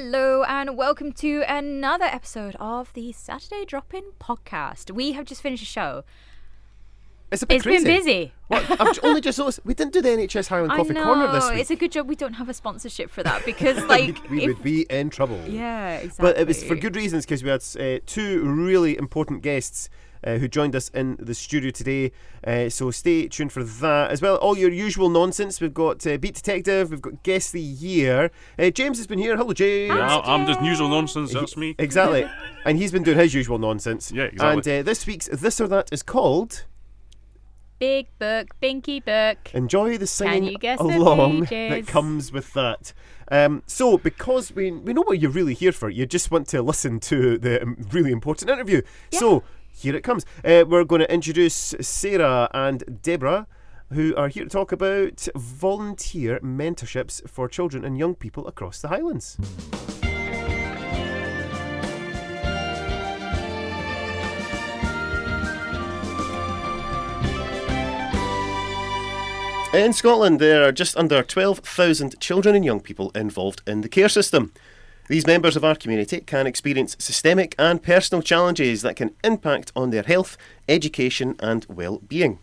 Hello and welcome to another episode of the Saturday Drop-In podcast. We have just finished a show. It's a bit crazy. It's been busy. What? I've only just noticed we didn't do the NHS Highland Coffee Corner this week. It's a good job we don't have a sponsorship for that because, we would be in trouble. Yeah, exactly. But it was for good reasons because we had two really important guests who joined us in the studio today. So stay tuned for that. As well, all your usual nonsense. We've got Beat Detective, we've got Guess the Year. James has been here. Hello, James. Yeah, I'm just usual nonsense, that's me. Exactly. And he's been doing his usual nonsense. Yeah, exactly. And this week's This or That is called... Big Book, Binky Book. Enjoy the singing Can you guess along the pages? that comes with that. So, because we know what you're really here for, you just want to listen to the really important interview. Yeah. So, here it comes. We're going to introduce Sarah and Deborah, who are here to talk about volunteer mentorships for children and young people across the Highlands. In Scotland, there are just under 12,000 children and young people involved in the care system. These members of our community can experience systemic and personal challenges that can impact on their health, education and well-being.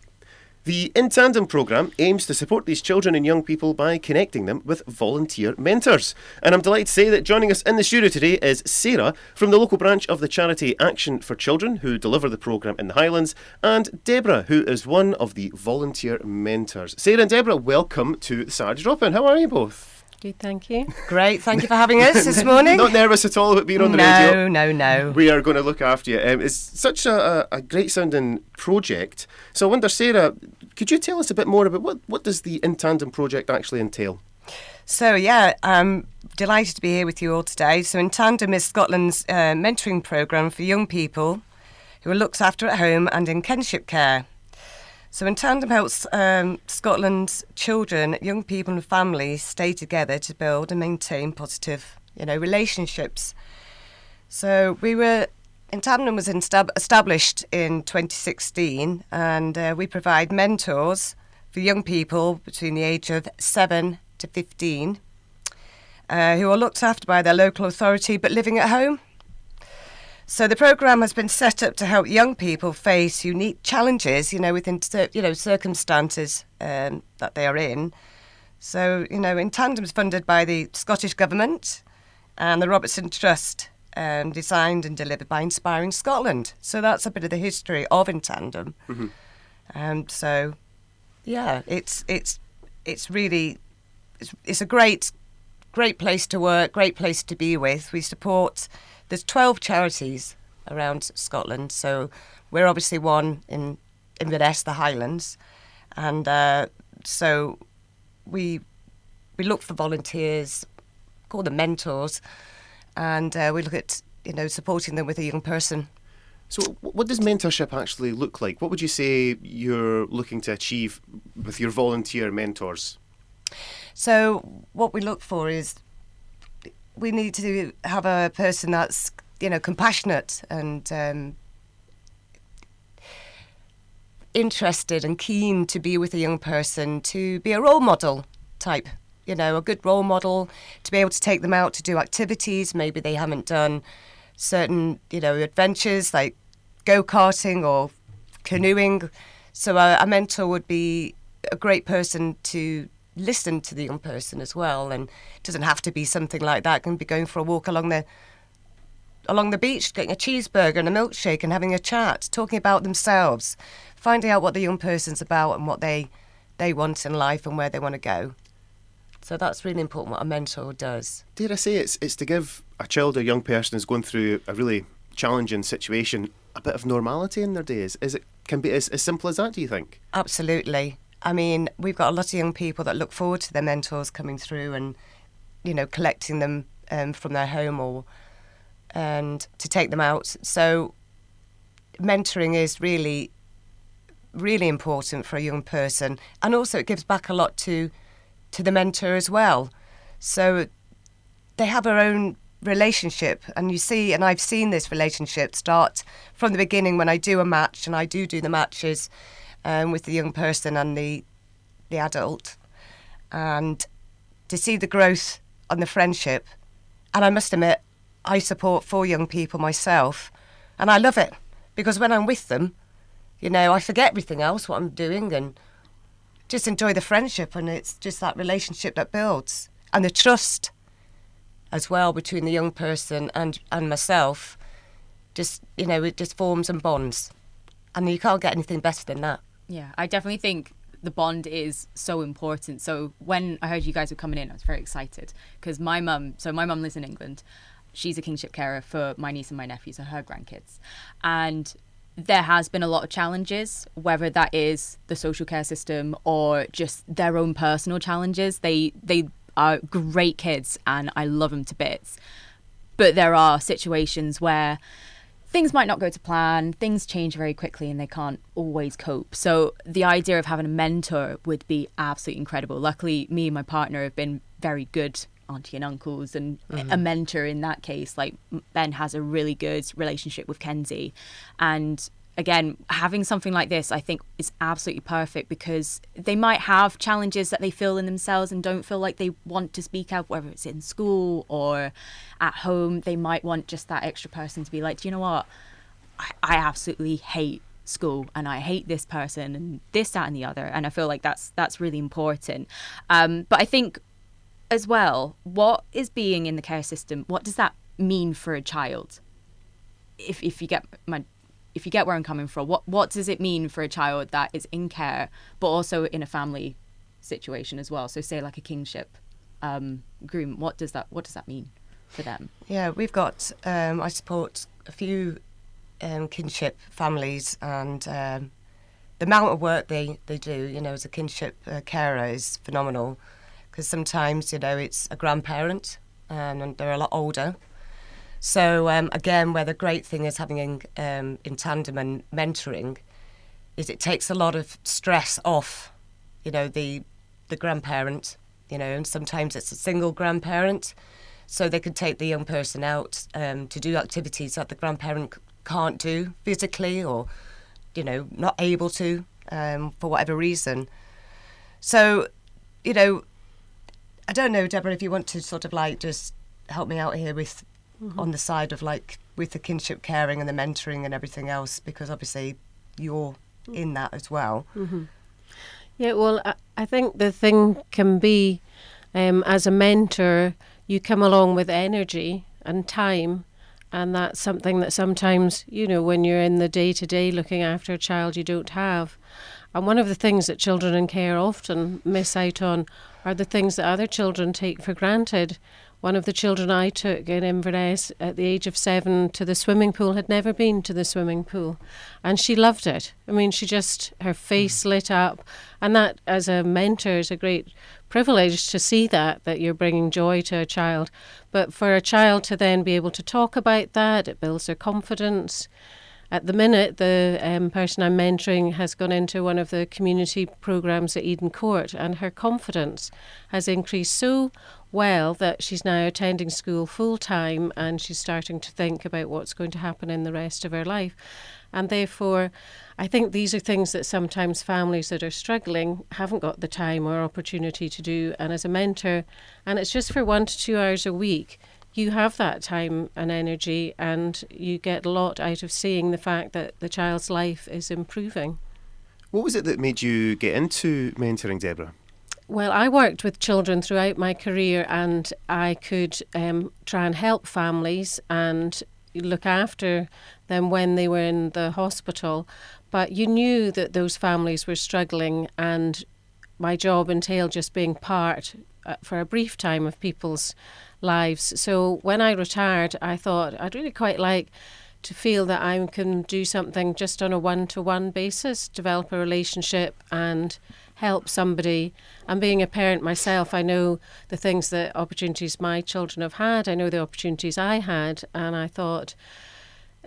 The Intandem programme aims to support these children and young people by connecting them with volunteer mentors. And I'm delighted to say that joining us in the studio today is Sarah from the local branch of the charity Action for Children, who deliver the programme in the Highlands, and Deborah, who is one of the volunteer mentors. Sarah and Deborah, welcome to the Saturday Drop-In. How are you both? Good, thank you. Great, thank you for having us this morning. Not nervous at all about being on the radio? No. We are going to look after you. It's such a great sounding project. So I wonder, Sarah, could you tell us a bit more about what does the Intandem project actually entail? So yeah, I'm delighted to be here with you all today. So Intandem is Scotland's mentoring programme for young people who are looked after at home and in kinship care. So Intandem helps Scotland's children, young people and families stay together to build and maintain positive, relationships. So Intandem was established in 2016 and we provide mentors for young people between the age of 7 to 15 who are looked after by their local authority but living at home. So the programme has been set up to help young people face unique challenges, within circumstances that they are in. So, Intandem is funded by the Scottish Government and the Robertson Trust, designed and delivered by Inspiring Scotland. So that's a bit of the history of Intandem. Mm-hmm. So, yeah, it's a great place to work, great place to be with. We support. There's 12 charities around Scotland, so we're obviously one in Inverness, the Highlands, and so we look for volunteers, call them mentors, and we look at supporting them with a young person. So what does mentorship actually look like? What would you say you're looking to achieve with your volunteer mentors? So what we look for is we need to have a person that's, compassionate and interested and keen to be with a young person, to be a role model type, a good role model, to be able to take them out to do activities. Maybe they haven't done certain, adventures like go-karting or canoeing. So a mentor would be a great person to listen to the young person as well, and it doesn't have to be something like that. It can be going for a walk along the beach, getting a cheeseburger and a milkshake and having a chat, talking about themselves, finding out what the young person's about and what they want in life and where they want to go. So that's really important what a mentor does. Dare I say it's to give a child or young person who's going through a really challenging situation a bit of normality in their days? Can be as simple as that, do you think? Absolutely. I mean, we've got a lot of young people that look forward to their mentors coming through and, collecting them from their home and to take them out. So mentoring is really, really important for a young person. And also it gives back a lot to the mentor as well. So they have their own relationship, and I've seen this relationship start from the beginning when I do a match, and I do the matches with the young person and the adult, and to see the growth on the friendship And I must admit, I support 4 young people myself, and I love it, because when I'm with them, you know, I forget everything else, what I'm doing, and just enjoy the friendship, and it's just that relationship that builds. And the trust as well between the young person and myself, just, you know, it just forms and bonds. And you can't get anything better than that. Yeah, I definitely think the bond is so important. So when I heard you guys were coming in, I was very excited because my mum lives in England. She's a kinship carer for my niece and my nephews and her grandkids. And there has been a lot of challenges, whether that is the social care system or just their own personal challenges. They are great kids and I love them to bits. But there are situations where things might not go to plan, things change very quickly and they can't always cope. So the idea of having a mentor would be absolutely incredible. Luckily, me and my partner have been very good auntie and uncles and a mentor in that case. Like Ben has a really good relationship with Kenzie. And again, having something like this, I think, is absolutely perfect because they might have challenges that they feel in themselves and don't feel like they want to speak out, whether it's in school or at home. They might want just that extra person to be like, do you know what? I absolutely hate school and I hate this person and this, that and the other. And I feel like that's really important. But I think as well, what is being in the care system, what does that mean for a child? If you get where I'm coming from, what does it mean for a child that is in care, but also in a family situation as well? So say like a kinship groom, what does that mean for them? Yeah, we've got, I support a few kinship families, and the amount of work they do, you know, as a kinship carer is phenomenal, because sometimes, you know, it's a grandparent and they're a lot older. So again, where the great thing is having Intandem and mentoring is it takes a lot of stress off, you know, the grandparent, you know, and sometimes it's a single grandparent, so they can take the young person out to do activities that the grandparent can't do physically or, you know, not able to for whatever reason. So, you know, I don't know, Deborah, if you want to sort of like just help me out here with on the side of like with the kinship caring and the mentoring and everything else, because obviously you're in that as well. Yeah, well, I think the thing can be, as a mentor, you come along with energy and time, and that's something that sometimes, you know, when you're in the day-to-day looking after a child, you don't have. And one of the things that children in care often miss out on are the things that other children take for granted. One of the children I took in Inverness at the age of 7 to the swimming pool had never been to the swimming pool, and she loved it. I mean, her face lit up, and that as a mentor is a great privilege to see that you're bringing joy to a child. But for a child to then be able to talk about that, it builds their confidence. At the minute, the person I'm mentoring has gone into one of the community programmes at Eden Court, and her confidence has increased so well that she's now attending school full time, and she's starting to think about what's going to happen in the rest of her life. And therefore, I think these are things that sometimes families that are struggling haven't got the time or opportunity to do. And as a mentor, and it's just for 1 to 2 hours a week, you have that time and energy, and you get a lot out of seeing the fact that the child's life is improving. What was it that made you get into mentoring, Deborah? Well, I worked with children throughout my career, and I could try and help families and look after them when they were in the hospital. But you knew that those families were struggling, and my job entailed just being part for a brief time of people's lives. So when I retired, I thought I'd really quite like to feel that I can do something just on a one-to-one basis, develop a relationship and help somebody. And being a parent myself, I know the things, the opportunities my children have had. I know the opportunities I had, and I thought,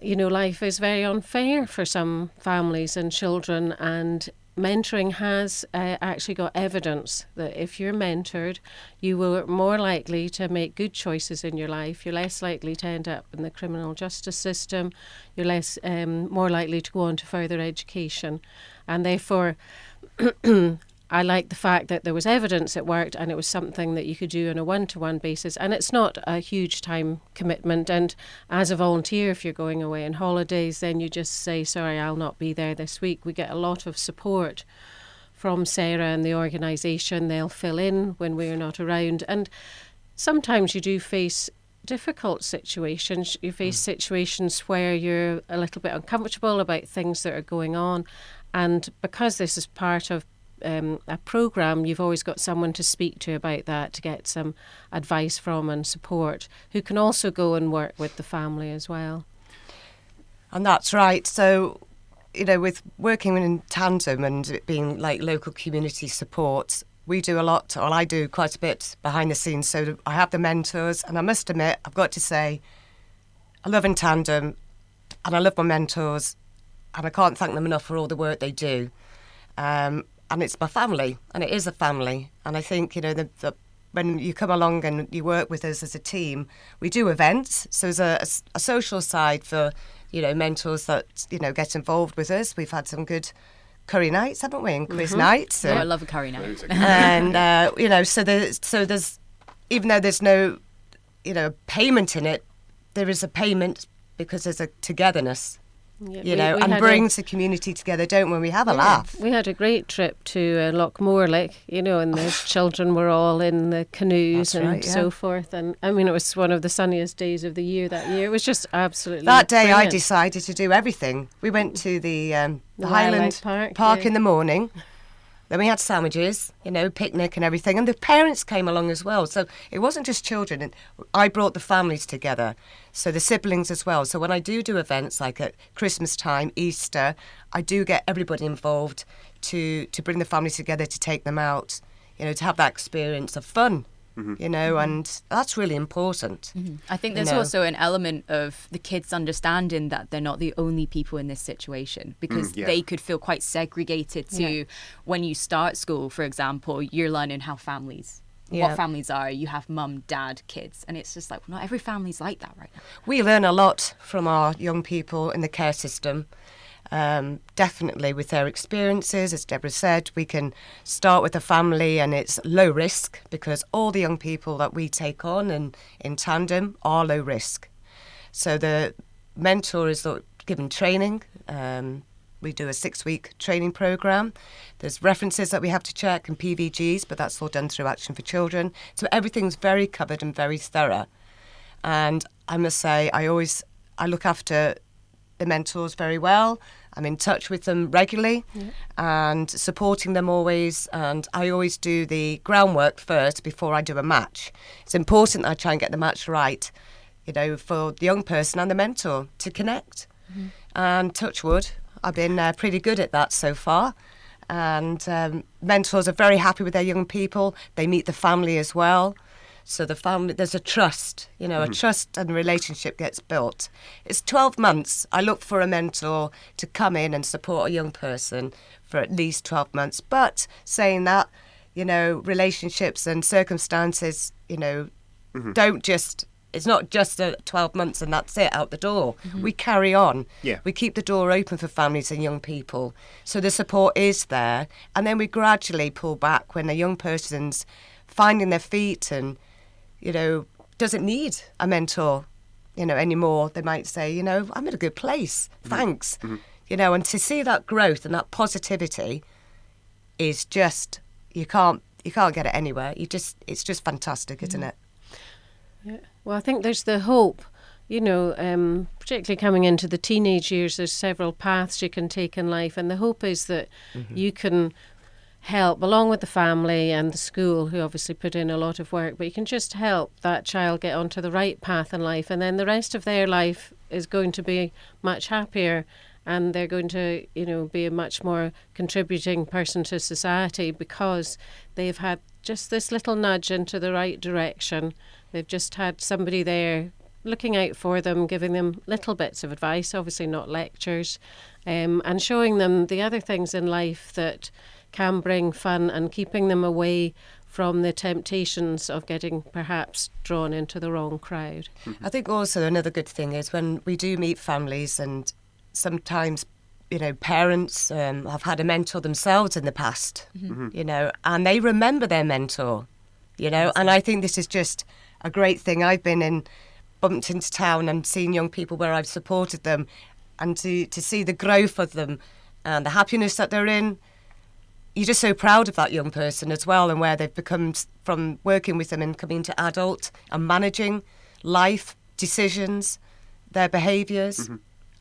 you know, life is very unfair for some families and children, and mentoring has actually got evidence that if you're mentored, you will more likely to make good choices in your life. You're less likely to end up in the criminal justice system. You're more likely to go on to further education. And therefore, I like the fact that there was evidence it worked and it was something that you could do on a one-to-one basis. And it's not a huge time commitment. And as a volunteer, if you're going away on holidays, then you just say, sorry, I'll not be there this week. We get a lot of support from Sarah and the organisation. They'll fill in when we're not around. And sometimes you do face difficult situations. You face situations where you're a little bit uncomfortable about things that are going on. And because this is part of a programme, you've always got someone to speak to about that, to get some advice from and support, who can also go and work with the family as well. And that's right. So, with working in tandem and it being like local community support, we do a lot, or I do quite a bit behind the scenes. So I have the mentors, and I must admit, I've got to say, I love Intandem and I love my mentors, and I can't thank them enough for all the work they do. And it's my family, and it is a family. And I think, when you come along and you work with us as a team, we do events. So there's a social side for, mentors that, get involved with us. We've had some good curry nights, haven't we, and quiz nights. I love a curry night. And, so there's, even though there's no, payment in it, there is a payment because there's a togetherness. Yeah, and brings the community together, don't we? We have a laugh. We had a great trip to Loch Morlick, and the children were all in the canoes so forth. And I mean, it was one of the sunniest days of the year that year. It was just absolutely That day brilliant. I decided to do everything. We went to the Highland Park in the morning. Then we had sandwiches, picnic and everything. And the parents came along as well. So it wasn't just children. And I brought the families together. So the siblings as well. So when I do events like at Christmas time, Easter, I do get everybody involved to bring the families together, to take them out, to have that experience of fun. And that's really important. I think there's also an element of the kids understanding that they're not the only people in this situation, because they could feel quite segregated to when you start school, for example, you're learning how families, what families are. You have mum, dad, kids, and it's just like, well, not every family's like that right now. We learn a lot from our young people in the care system. Definitely with their experiences, as Deborah said, we can start with a family and it's low risk, because all the young people that we take on in tandem are low risk. So the mentor is given training. We do a 6-week training programme. There's references that we have to check and PVGs, but that's all done through Action for Children. So everything's very covered and very thorough. And I must say, I look after the mentors very well. I'm in touch with them regularly and supporting them always. And I always do the groundwork first before I do a match. It's important that I try and get the match right, for the young person and the mentor to connect. And touch wood, I've been pretty good at that so far. And mentors are very happy with their young people. They meet the family as well. So the family, there's a trust, a trust and relationship gets built. It's 12 months. I look for a mentor to come in and support a young person for at least 12 months. But saying that, relationships and circumstances, don't just, it's not just 12 months and that's it, out the door. We carry on. Yeah. We keep the door open for families and young people. So the support is there. And then we gradually pull back when a young person's finding their feet and, doesn't need a mentor, anymore. They might say, I'm in a good place. Thanks. And to see that growth and that positivity is just, you can't get it anywhere. It's just fantastic, isn't it? Yeah. Well, I think there's the hope, particularly coming into the teenage years, there's several paths you can take in life. And the hope is that you can help, along with the family and the school, who obviously put in a lot of work, but you can just help that child get onto the right path in life, and then the rest of their life is going to be much happier, and they're going to, be a much more contributing person to society because they've had just this little nudge into the right direction. They've just had somebody there looking out for them, giving them little bits of advice, obviously not lectures, and showing them the other things in life that can bring fun and keeping them away from the temptations of getting perhaps drawn into the wrong crowd. I think also another good thing is when we do meet families, and sometimes parents have had a mentor themselves in the past, and they remember their mentor, and I think this is just a great thing. I've been bumped into town and seen young people where I've supported them, and to see the growth of them and the happiness that they're in. You're just so proud of that young person as well, and where they've become from working with them and coming to adult and managing life, decisions, their behaviours.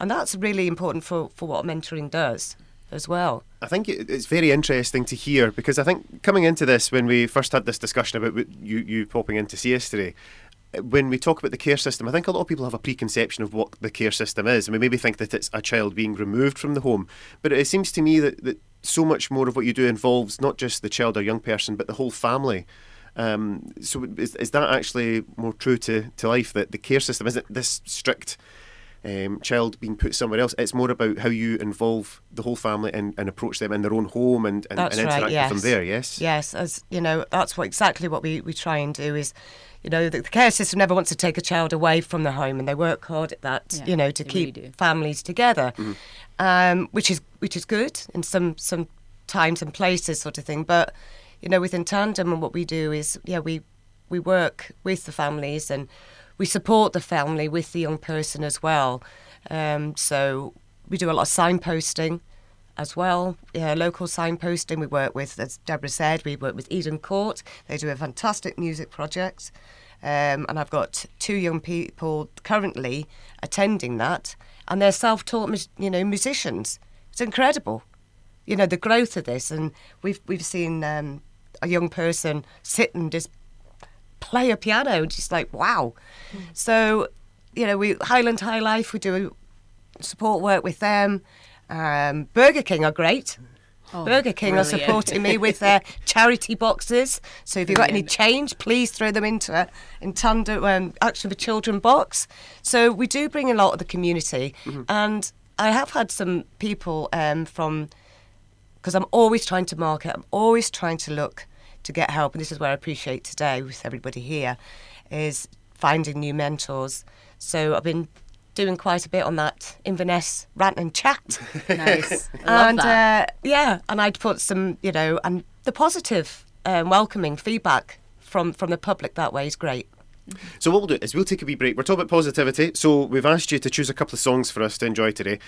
And that's really important for what mentoring does as well. I think it's very interesting to hear, because I think coming into this, when we first had this discussion about you popping in to see us today, when we talk about the care system, I think a lot of people have a preconception of what the care system is, and we maybe think that it's a child being removed from the home. But it seems to me that so much more of what you do involves not just the child or young person, but the whole family. So is that actually more true to life, that the care system isn't this strict child being put somewhere else? It's more about how you involve the whole family and approach them in their own home and interact with them there, yes? Yes, as that's exactly what we try and do is, the care system never wants to take a child away from the home, and they work hard at that, to keep really families together, which is good in some times and places sort of thing. But, with Intandem, and what we do is, we work with the families and we support the family with the young person as well. So we do a lot of signposting as well, local signposting. We work with, as Deborah said, we work with Eden Court. They do a fantastic music project. And I've got 2 young people currently attending that, and they're self-taught, musicians. It's incredible, the growth of this. And we've seen a young person sit and just play a piano, just like, wow. So, we Highland High Life, we do support work with them. Burger King are great. Burger King brilliant. are supporting me with their charity boxes. So if you've got any change, please throw them into Intandem Action for Children box. So we do bring a lot of the community. And I have had some people because I'm always trying to market, I'm always trying to look to get help. And this is where I appreciate today with everybody here, is finding new mentors. So I've been doing quite a bit on that Inverness rant and chat. Nice. I love that. And I'd put some, and the positive welcoming feedback from the public that way is great. So what we'll do is we'll take a wee break. We're talking about positivity, so we've asked you to choose a couple of songs for us to enjoy today.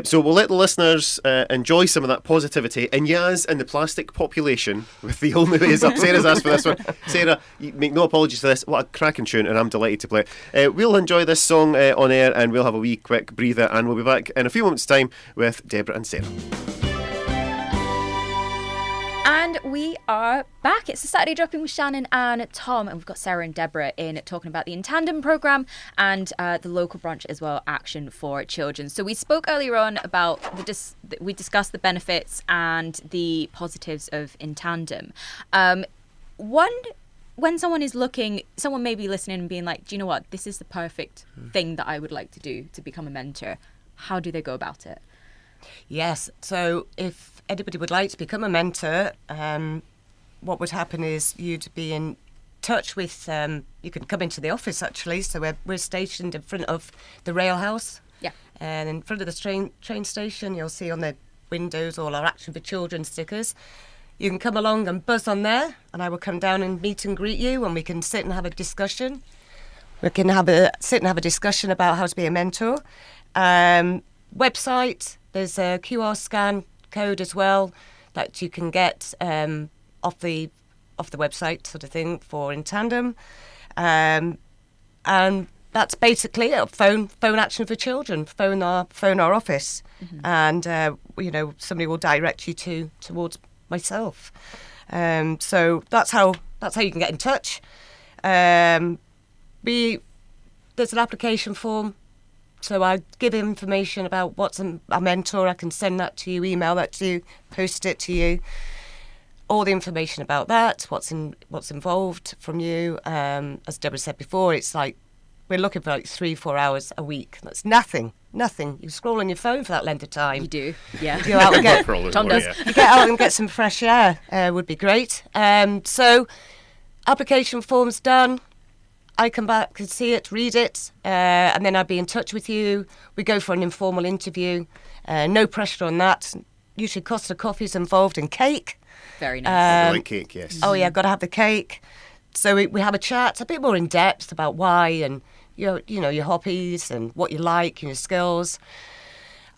So we'll let the listeners enjoy some of that positivity. And Yaz and the Plastic Population with The Only Way Is Up. Sarah's asked for this one. Sarah, you make no apologies for this. What a cracking tune, and I'm delighted to play it. We'll enjoy this song on air, and we'll have a wee quick breather, and we'll be back in a few moments' time with Deborah and Sarah. And we are back. It's the Saturday Drop-In with Shannon and Tom, and we've got Sarah and Deborah in talking about the Intandem programme and the local branch as well, Action for Children. So we spoke earlier on about we discussed the benefits and the positives of Intandem. When someone is looking, someone may be listening and being like, do you know what, this is the perfect thing that I would like to do to become a mentor. How do they go about it? Yes, so if anybody would like to become a mentor, what would happen is you'd be in touch with, you can come into the office actually, so we're stationed in front of the rail house. Yeah. And in front of the train station, you'll see on the windows all our Action for Children stickers. You can come along and buzz on there, and I will come down and meet and greet you, and we can sit and have a discussion. We can sit and have a discussion about how to be a mentor. Website, there's a QR scan code as well that you can get off the website sort of thing for Intandem. And that's basically it. Phone Action for Children. Phone our office, and somebody will direct you towards myself. So that's how you can get in touch. There's an application form. So I give information about what's a mentor. I can send that to you, email that to you, post it to you. All the information about that, what's involved from you. As Deborah said before, it's like we're looking for like 3-4 hours a week. That's nothing. You scroll on your phone for that length of time. You do, yeah. You go out and get Tom does. You get out and get some fresh air. Would be great. So application form's done. I come back and see it, read it, and then I'd be in touch with you. We go for an informal interview, No pressure on that. Usually Costa Coffee's involved in cake. Very nice. I like cake, yes. Oh yeah, got to have the cake. So we have a chat, a bit more in depth about why and your hobbies and what you like, your skills.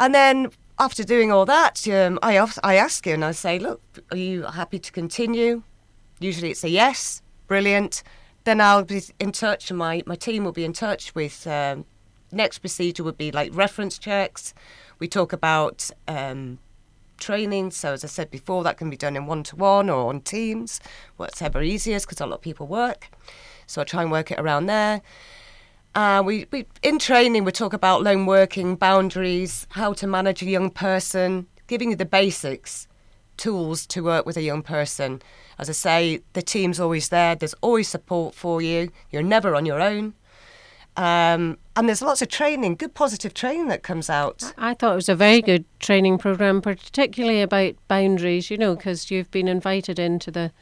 And then after doing all that, I ask you and I say, look, are you happy to continue? Usually it's a yes, brilliant. Then I'll be in touch and my team will be in touch with, next procedure would be like reference checks. We talk about training. So as I said before, that can be done in one-to-one or on Teams, whatever easiest, because a lot of people work. So I try and work it around there. We in training, we talk about lone working, boundaries, how to manage a young person, giving you the basics, tools to work with a young person. As I say, the team's always there. There's always support for you. You're never on your own. And there's lots of training, good positive training that comes out. I thought it was a very good training programme, particularly about boundaries, because you've been invited into the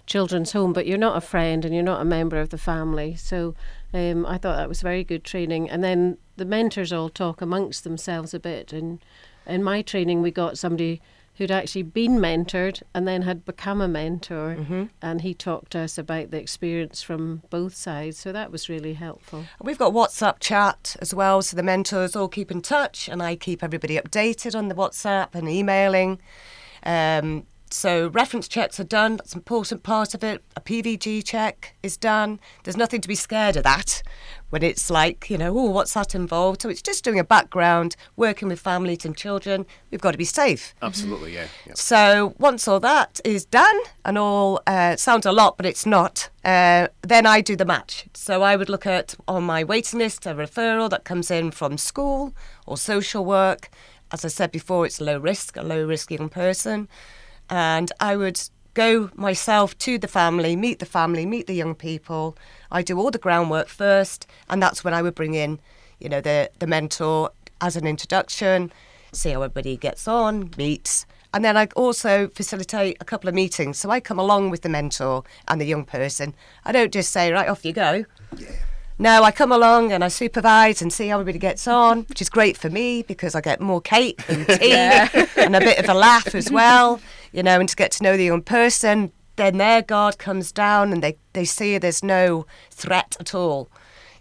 children's home, but you're not a friend and you're not a member of the family. So I thought that was very good training. And then the mentors all talk amongst themselves a bit. And in my training, we got somebody who'd actually been mentored and then had become a mentor. Mm-hmm. And he talked to us about the experience from both sides. So that was really helpful. We've got WhatsApp chat as well, so the mentors all keep in touch and I keep everybody updated on the WhatsApp and emailing. So reference checks are done. That's an important part of it. A PVG check is done. There's nothing to be scared of that when it's like, what's that involved? So it's just doing a background, working with families and children. We've got to be safe. Absolutely, yeah. So once all that is done and all sounds a lot, but it's not, then I do the match. So I would look at on my waiting list a referral that comes in from school or social work. As I said before, it's a low risk young person. And I would go myself to the family, meet the young people. I do all the groundwork first, and that's when I would bring in, the mentor as an introduction, see how everybody gets on, meets. And then I also facilitate a couple of meetings. So I come along with the mentor and the young person. I don't just say, right, off you go. Yeah. No, I come along and I supervise and see how everybody gets on, which is great for me because I get more cake and tea and a bit of a laugh as well, and to get to know the young person. Then their guard comes down and they see there's no threat at all,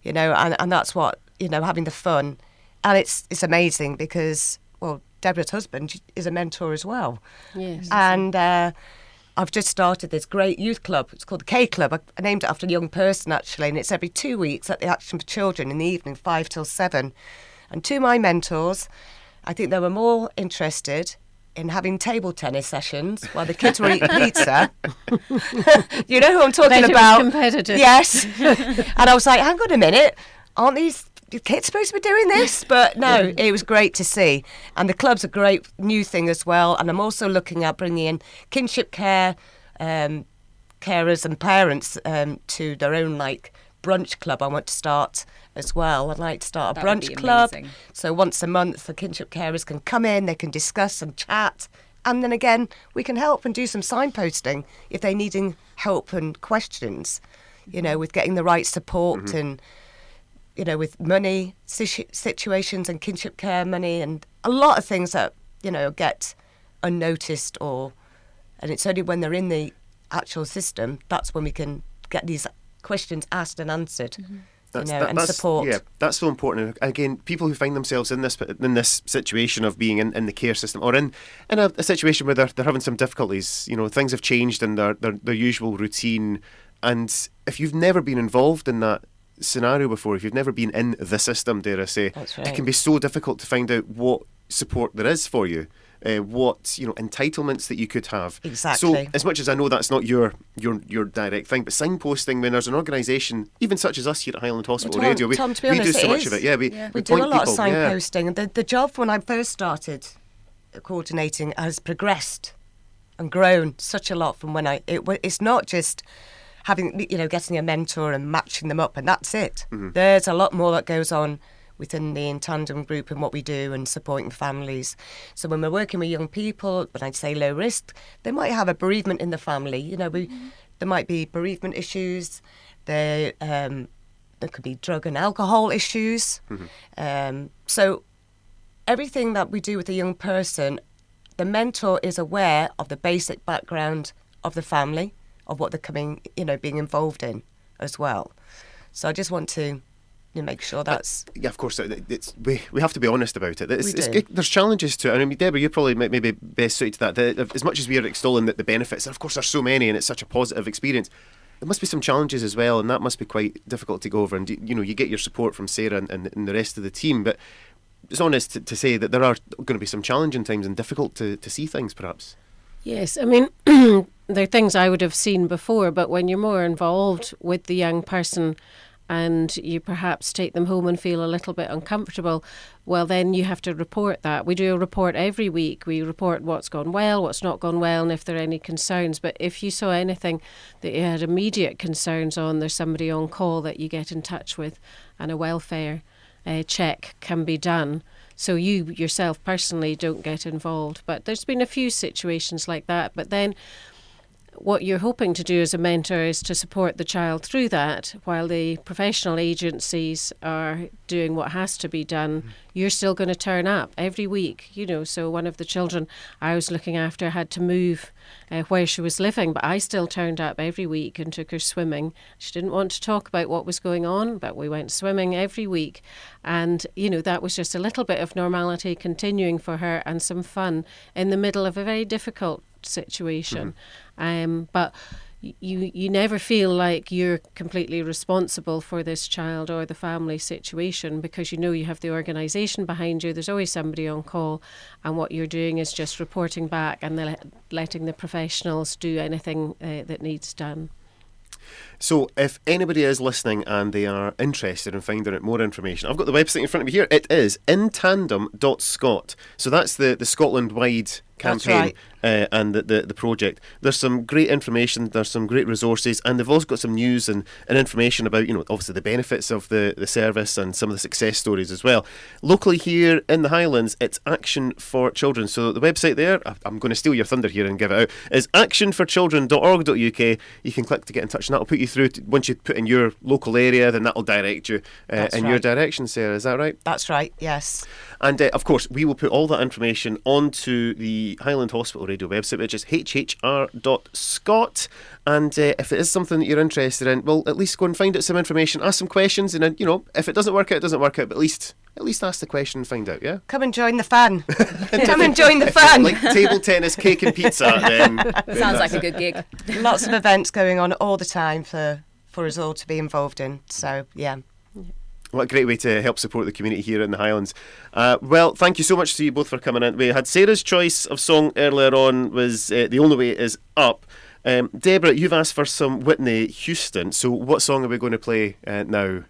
and that's what, having the fun. And it's amazing because, well, Deborah's husband is a mentor as well. Yes. And I've just started this great youth club. It's called the K Club. I named it after a young person, actually, and it's every 2 weeks at the Action for Children in the evening, 5 till 7. And to my mentors, I think they were more interested in having table tennis sessions while the kids were eating pizza. You know who I'm talking about? Competitive. Yes. And I was like, hang on a minute, aren't these kids supposed to be doing this? But no, it was great to see. And the club's a great new thing as well. And I'm also looking at bringing in kinship care, carers and parents to their own brunch club I want to start as well. I'd like to start a That would brunch be club. amazing. So once a month the kinship carers can come in, they can discuss and chat. And then again, we can help and do some signposting if they're needing help and questions, with getting the right support and with money situations and kinship care money and a lot of things that, get unnoticed and it's only when they're in the actual system, that's when we can get these questions asked and answered, and support. Yeah, that's so important. Again, people who find themselves in this situation of being in the care system or in a situation where they're having some difficulties, things have changed in their usual routine. And if you've never been involved in that scenario before, if you've never been in the system, dare I say, That's right. it can be so difficult to find out what support there is for you, what entitlements that you could have. Exactly. So as much as I know that's not your direct thing, but signposting, when there's an organisation even such as us here at Highland Hospital Well, Radio, Tom, to be we honest, do so it much is. of it. Yeah, we We do point a lot people. of signposting. And the job when I first started coordinating has progressed and grown such a lot from when it's not just having, getting a mentor and matching them up and that's it. Mm-hmm. There's a lot more that goes on within the Intandem group and what we do and supporting families. So when we're working with young people, when I say low risk, they might have a bereavement in the family. There might be bereavement issues. There could be drug and alcohol issues. Mm-hmm. So everything that we do with a young person, the mentor is aware of the basic background of the family, of what they're being involved in as well. So I just want to make sure that's... Yeah, of course, we have to be honest about it. We do. There's challenges to it. I mean, Deborah, you're probably maybe best suited to that. As much as we are extolling the benefits, and of course there's so many and it's such a positive experience, there must be some challenges as well, and that must be quite difficult to go over. And, you get your support from Sarah and the rest of the team, but it's honest to say that there are going to be some challenging times and difficult to see things, perhaps. Yes, I mean, there are things I would have seen before, but when you're more involved with the young person and you perhaps take them home and feel a little bit uncomfortable, well, then you have to report that. We do a report every week. We report what's gone well, what's not gone well, and if there are any concerns. But if you saw anything that you had immediate concerns on, there's somebody on call that you get in touch with, and a welfare check can be done. So you yourself personally don't get involved. But there's been a few situations like that. But then what you're hoping to do as a mentor is to support the child through that while the professional agencies are doing what has to be done. You're still going to turn up every week, So one of the children I was looking after had to move where she was living, but I still turned up every week and took her swimming. She didn't want to talk about what was going on, but we went swimming every week. And, that was just a little bit of normality continuing for her and some fun in the middle of a very difficult situation. But you never feel like you're completely responsible for this child or the family situation, because you have the organisation behind you. There's always somebody on call, and what you're doing is just reporting back and letting the professionals do anything that needs done. So if anybody is listening and they are interested in finding out more information, I've got the website in front of me here. It is intandem.scot. So that's the Scotland-wide campaign. That's right. And the project. There's some great information, there's some great resources, and they've also got some news and information about, obviously the benefits of the service and some of the success stories as well. Locally here in the Highlands, it's Action for Children. So the website there, I'm going to steal your thunder here and give it out, is actionforchildren.org.uk. You can click to get in touch, and that'll put you through once you put in your local area, then that'll direct you in your direction, Sarah. Is that right? That's right, yes. And of course, we will put all that information onto the Highland Hospital Radio website, which is hhr.scot. And if it is something that you're interested in, well, at least go and find out some information, ask some questions, and then, if it doesn't work out, it doesn't work out, but at least ask the question and find out, yeah? Come and join the fun. Come and join the fun. Like table tennis, cake and pizza, then Sounds like a good gig. Lots of events going on all the time for us all to be involved in. So, yeah. What a great way to help support the community here in the Highlands. Well, thank you so much to you both for coming in. We had Sarah's choice of song earlier on was The Only Way Is Up. Deborah, you've asked for some Whitney Houston. So what song are we going to play now?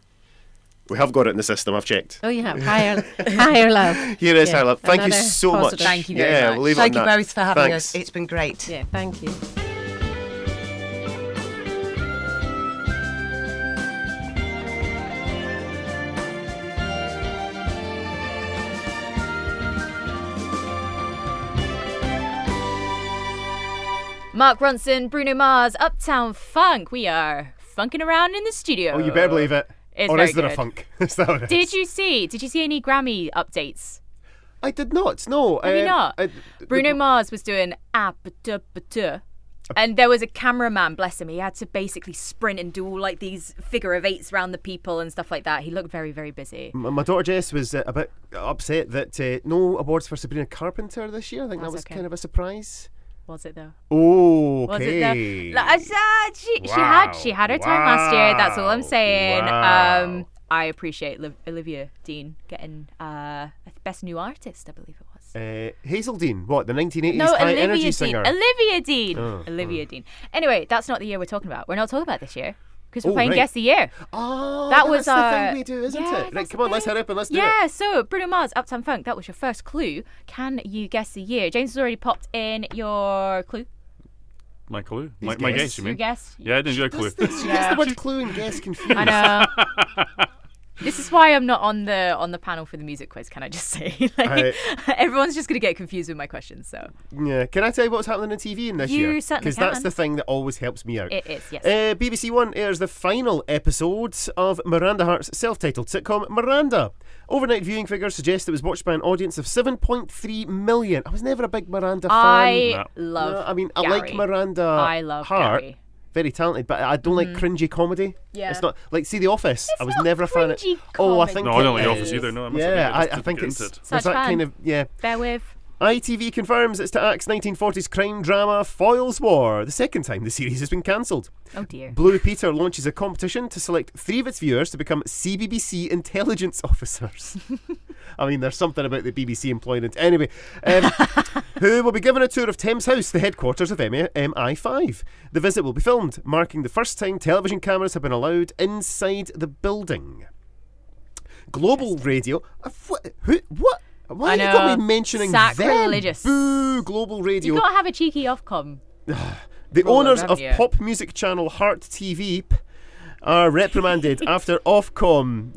We have got it in the system, I've checked. Oh, you have. Higher Love. Here is Higher Love. Thank you so much. Thank you very much. We'll leave Thank it you on that. both for having Thanks. us. It's been great. Yeah, thank you. Mark Ronson, Bruno Mars, Uptown Funk. We are funking around in the studio. Oh, you better believe it. It's or very is there a good. funk? Is that what it Did is? you see any Grammy updates? I did not, no. Have you not? Bruno Mars was doing and there was a cameraman, bless him, he had to basically sprint and do all like these figure of eights around the people and stuff like that. He looked very, very busy. My daughter Jess was a bit upset that no awards for Sabrina Carpenter this year. I think that was okay. kind of a surprise. Was it though? Oh, Was okay. it though? She had her time last year. That's all I'm saying. Wow. I appreciate Olivia Dean getting best new artist, I believe it was. Hazel Dean, what, the 1980s No, high Olivia energy Dean. singer? Olivia Dean. Oh, Olivia Dean. Anyway, that's not the year we're talking about. We're not talking about this year because we're Oh, playing right. Guess the Year. Oh, That was that's the our- thing we do, isn't yeah, it? Right, that's come the on, let's thing. hurry up and let's do it. Yeah, so Bruno Mars, Uptown Funk, that was your first clue. Can you guess the year? James has already popped in your clue. My clue? His My guess. guess, you Your mean? guess? Yeah, I didn't get a clue. She gets the word clue and guess confused. I know. This is why I'm not on the panel for the music quiz. Can I just say, everyone's just going to get confused with my questions. So yeah, can I tell you what's happening on TV in this year? You certainly Because that's the thing that always helps me out. it is, yes. BBC One airs the final episodes of Miranda Hart's self-titled sitcom Miranda. Overnight viewing figures suggest it was watched by an audience of 7.3 million. I was never a big Miranda fan. I love. No, I mean, Gary. I like Miranda I love Hart. Gary. Very talented, but I don't like cringy comedy. Yeah. It's not like The Office. It's I was not never a fan of. cringy Oh, I think No, I don't it like The is. Office either. No, I must Yeah, admit, I think get it's into it. there's Such that kind fan. of yeah. Bear with. ITV confirms its to axe 1940s crime drama Foyle's War, the second time the series has been cancelled. Oh dear. Blue Peter launches a competition to select 3 of its viewers to become CBBC intelligence officers. I mean, there's something about the BBC employing it. Anyway, who will be given a tour of Thames House, the headquarters of MI5. The visit will be filmed, marking the first time television cameras have been allowed inside the building. Global Radio. What? Why I have you got know. me mentioning Sacrilegious. them? Boo, Global Radio. You've got to have a cheeky Ofcom. The Roll owners over, of haven't you? pop music channel Heart TV are reprimanded after Ofcom.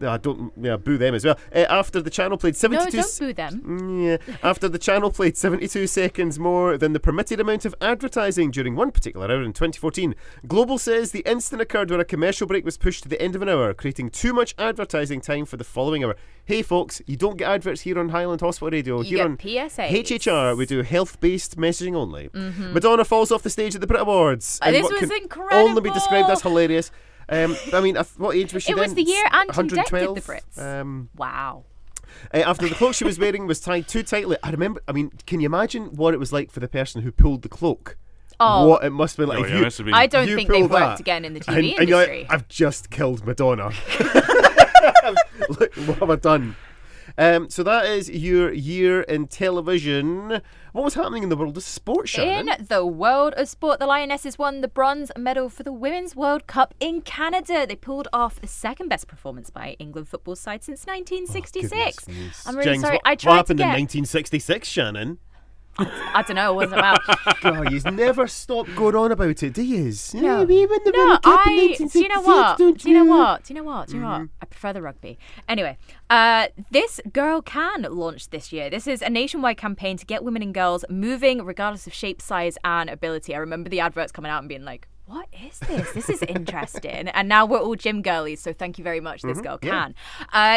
Boo them as well. After the channel played 72. No, don't boo them. Yeah, after the channel played 72 seconds more than the permitted amount of advertising during one particular hour in 2014. Global says the incident occurred when a commercial break was pushed to the end of an hour, creating too much advertising time for the following hour. Hey folks, you don't get adverts here on Highland Hospital Radio. You Here get on PSAs. HHR, we do health-based messaging only. Madonna falls off the stage at the Brit Awards. This what was can incredible. only be described as hilarious. I mean, what age was she It then? was the year Anton Deck did 112? the Brits. Wow. After the cloak she was wearing was tied too tightly. I mean, can you imagine what it was like for the person who pulled the cloak? Oh. What it must be like. Oh, if yeah, you, must have been- I don't you think they've pull worked that, again in the TV and industry. you're like, I've just killed Madonna. Look, what have I done? So that is your year in television. What was happening in the world of sport, Shannon? In the world of sport, the Lionesses won the bronze medal for the Women's World Cup in Canada. They pulled off the second best performance by England football side since 1966. I'm really James, sorry. What, I what tried to happened in get. 1966, Shannon? I don't know. It wasn't about. God, you never stop going on about it, do you? No. Yeah, we won the No, World Cup in do you 1966, know what? don't Do you know you? what? Do you know what? Do you know what? I prefer the rugby. Anyway, This Girl Can launched this year. This is a nationwide campaign to get women and girls moving regardless of shape, size, and ability. I remember the adverts coming out and being like, what is this? This is interesting. And now we're all gym girlies, so thank you very much, This Girl Can.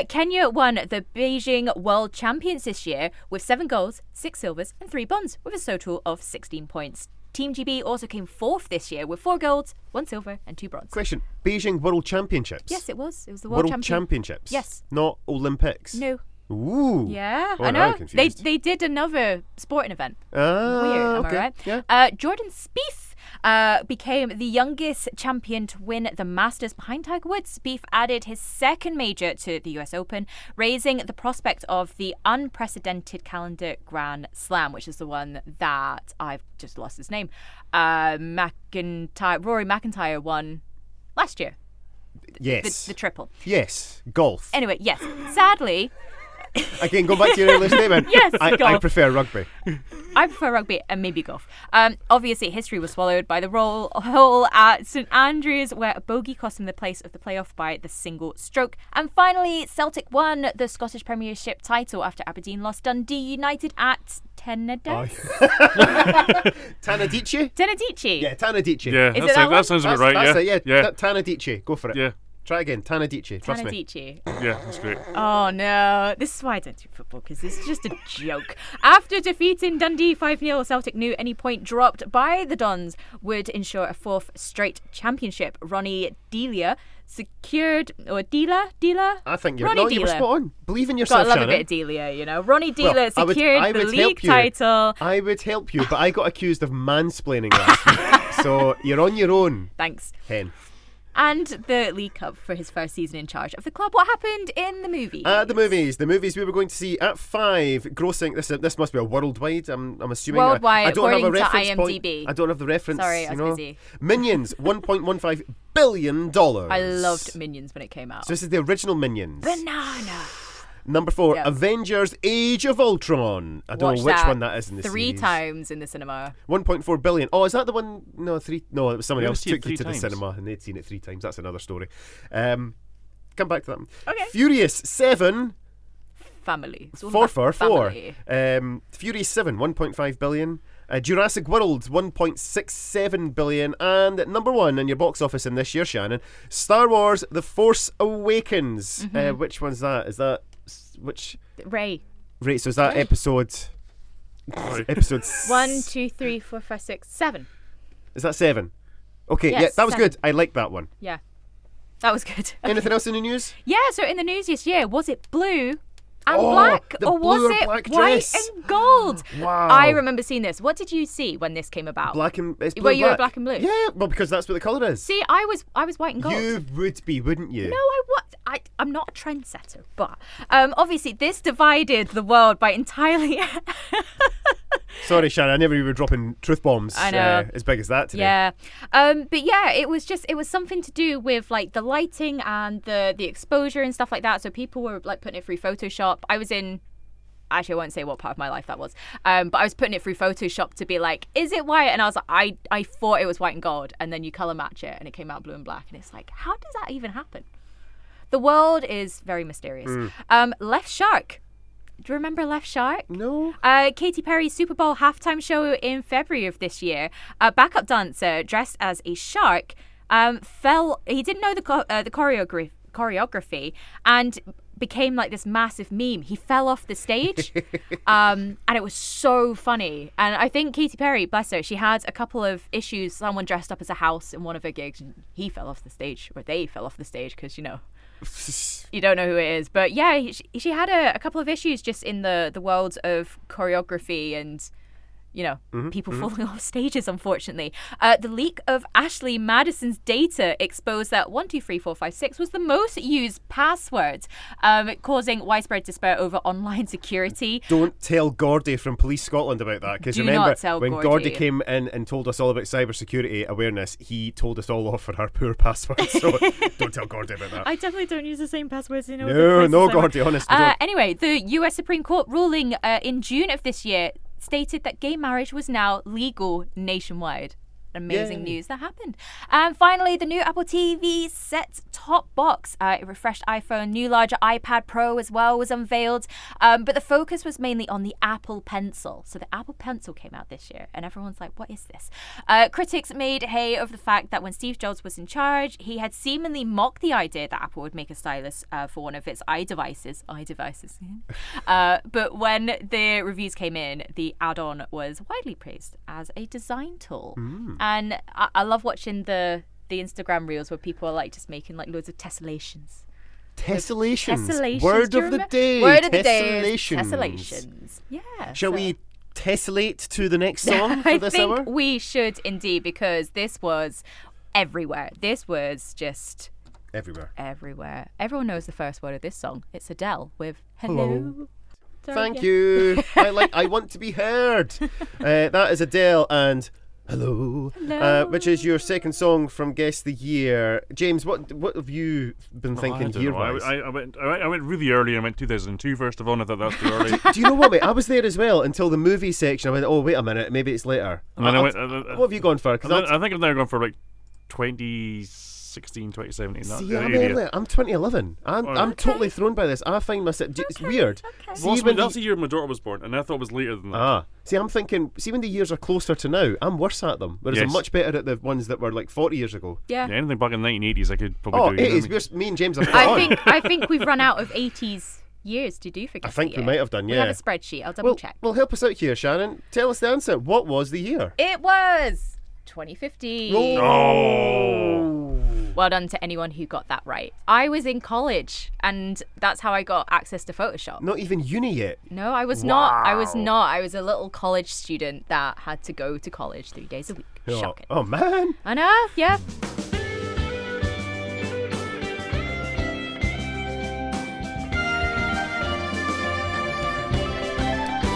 Kenya won the Beijing World Champions this year with 7 golds, 6 silvers, and 3 bronze, with a total of 16 points. Team GB also came 4th this year with 4 golds, 1 silver, and 2 bronze. Question: Beijing World Championships? Yes, it was. It was the World Championships? Yes. Not Olympics? No. Ooh. Yeah, Oh, I now I'm know. confused. They did another sporting event. Ah, Weird, am okay. I right? Yeah. Jordan Spieth became the youngest champion to win the Masters behind Tiger Woods. Spieth added his second major to the US Open, raising the prospect of the unprecedented calendar Grand Slam, which is the one that I've just lost his name. Rory McIntyre won last year. Yes. The triple. Yes. Golf. Anyway, yes. Sadly, Again, go back to your earlier statement. Yes, I golf. prefer rugby. I prefer rugby and maybe golf. Obviously, history was swallowed by the hole at St Andrews, where a bogey cost him the place of the playoff by the single stroke. And finally, Celtic won the Scottish Premiership title after Aberdeen lost Dundee United at Tannadice. Tannadice? Tannadice. Yeah, Tannadice. Yeah, Is it that one? that sounds about right. That's Yeah, it, yeah, Tannadice. Go for it. yeah, Try again. Tannadice. Trust me. Tannadice. yeah. That's great. Oh no, this is why I don't do football, because this is just a joke. After defeating Dundee 5-0, Celtic knew any point dropped by the Dons would ensure a 4th straight championship. Ronnie Deila secured, or Deila? I think you're, Ronnie no, you were Deila. spot on. Believe in yourself, Gotta love Shannon. a bit of Delia, you know. Ronnie Deila Well, secured I the would league help you. title. I would help you, but I got accused of mansplaining last week. So you're on your own, Thanks. hen. And the League Cup for his first season in charge of the club. What happened in the movie? The movies we were going to see at 5, grossing. This must be a worldwide. I'm assuming. Worldwide, I don't have a according to reference point. IMDb. I don't have the reference. Sorry, I was you know. busy. Minions, $1.15 billion. I loved Minions when it came out. So this is the original Minions. Banana. Number 4, Yep. Avengers: Age of Ultron. I don't Watched know which that one that is in the 3 series. times in the cinema. 1.4 billion. Oh, is that the one? No, 3. No, it was somebody We else seen it took you 3 to the times. cinema and they'd seen it 3 times. That's another story. come back to that one. Okay. Furious 7. Family. It's all 4 about 4 4. family. Furious 7, 1.5 billion. Jurassic World, 1.67 billion. And number 1 in your box office in this year, Shannon, Star Wars: The Force Awakens. Which one's that? Is that which? Ray. Right. So is that Ray. episode? Episode 1, 2, 3, 4, 5, 6, 7. Is that 7? Okay. Yes, yeah, that was 7. good. I like that one. Yeah. That was good. Anything else in the news? Yeah, so in the news this year, was it blue and Oh, black, the or was blue or it black white dress. and gold? Wow. I remember seeing this. What did you see when this came about? Black and it's blue Were and you a black. black and blue? Yeah, well, because that's what the colour is. See, I was white and gold. You would be, wouldn't you? No, I'm not a trendsetter, but obviously this divided the world by entirely. Sorry, Shannon, I never even were dropping truth bombs I know. as big as that today. Yeah, but yeah, it was something to do with like the lighting and the exposure and stuff like that. So people were like putting it through Photoshop. Actually, I won't say what part of my life that was, but I was putting it through Photoshop to be like, is it white? And I was like, I thought it was white and gold, and then you colour match it, and it came out blue and black, and it's like, how does that even happen? The world is very mysterious. Left Shark. Do you remember Left Shark? No. Katy Perry's Super Bowl halftime show in February of this year. A backup dancer dressed as a shark fell. He didn't know the choreography and became like this massive meme. He fell off the stage, and it was so funny. And I think Katy Perry, bless her, she had a couple of issues. Someone dressed up as a house in one of her gigs, and he fell off the stage, or they fell off the stage, because you don't know who it is. But yeah, she had a couple of issues just in the world of choreography and people falling off stages, unfortunately. The leak of Ashley Madison's data exposed that 123456 was the most used password, causing widespread despair over online security. Don't tell Gordy from Police Scotland about that, because Do remember not tell when Gordy. Gordy came in and told us all about cybersecurity awareness, he told us all off for our poor passwords. So don't tell Gordy about that. I definitely don't use the same passwords. No, Gordy, honestly. Don't. Anyway, the US Supreme Court ruling in June of this year stated that gay marriage was now legal nationwide. Amazing news that happened. And finally, the new Apple TV set-top box. It refreshed iPhone, new larger iPad Pro as well was unveiled. But the focus was mainly on the Apple Pencil. So the Apple Pencil came out this year, and everyone's like, what is this? Critics made hay of the fact that when Steve Jobs was in charge, he had seemingly mocked the idea that Apple would make a stylus for one of its iDevices. But when the reviews came in, the add-on was widely praised as a design tool. And I love watching the Instagram reels where people are like just making like loads of tessellations. Tessellations. Word of the day. Word of the day. Tessellations. Tessellations. Yeah. Shall we tessellate to the next song for this hour? I think we should indeed, because this was everywhere. This was just everywhere. Everyone knows the first word of this song. It's Adele with Hello. Thank you. I want to be heard. That is Adele and Hello, which is your second song from Guess the Year. James, what have you been thinking year-wise? I went really early. I went 2002 first of all, and I thought that was too early. Do you know what, mate? I was there as well until the movie section. I went, oh, wait a minute, maybe it's later. And then what have you gone for? I think I've now gone for like 2016, 2017. See, I'm early. I'm 2011. I'm totally thrown by this. I find myself... It's weird. Okay. Well, that's the year my daughter was born, and I thought it was later than that. See, I'm thinking... See, when the years are closer to now, I'm worse at them. Whereas I'm much better at the ones that were like 40 years ago. Yeah. Anything back in the 1980s I could probably do. 80s. Me and James have I think we've run out of 80s years to do for Guess I think the we Year. might have done, We yeah. have a spreadsheet. I'll double check. Well, help us out here, Shannon. Tell us the answer. What was the year? It was 2015. Oh. Well done to anyone who got that right. I was in college, and that's how I got access to Photoshop. Not even uni yet. No, I was not. I was not. I was a little college student that had to go to college 3 days a week. Shocking. Oh, man. I know, yeah.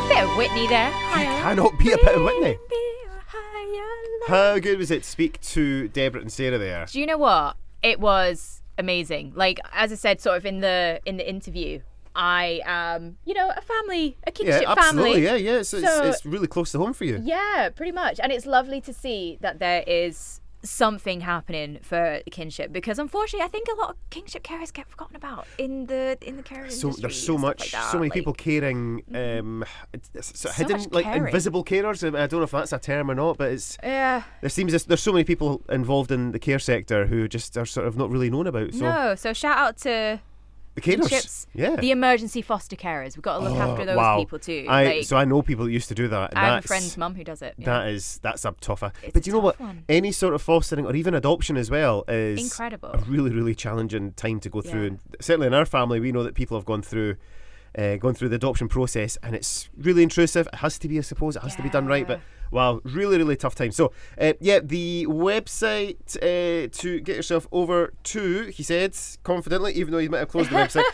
Bit of Whitney there. Cannot be a bit of Whitney. How good was it to speak to Deborah and Sarah there? Do you know what? It was amazing. Like, as I said, sort of in the interview, I am, a kinship absolutely. family. Yeah. So it's really close to home for you. Yeah, pretty much. And it's lovely to see that there is something happening for kinship, because unfortunately I think a lot of kinship carers get forgotten about in the care industry. There's so much, like that. so many people caring, hidden, much like caring. invisible carers. I don't know if that's a term or not, but it's Yeah. there's so many people involved in the care sector who just are sort of not really known about. So No, so shout out to the carers, kinships, yeah. the emergency foster carers. We've got to look after those wow. people too. Like, So I know people that used to do that. And I have a that's- friend's mum who does it. Yeah. That's a tougher. It's But a do you know what? tough one. Any sort of fostering or even adoption as well is Incredible. a really, really challenging time to go through. Yeah. And certainly in our family, we know that people have gone through the adoption process, and it's really intrusive. It has to be, I suppose, it has to be done right. But wow, really, really tough time. So the website to get yourself over to, he said confidently, even though he might have closed the website,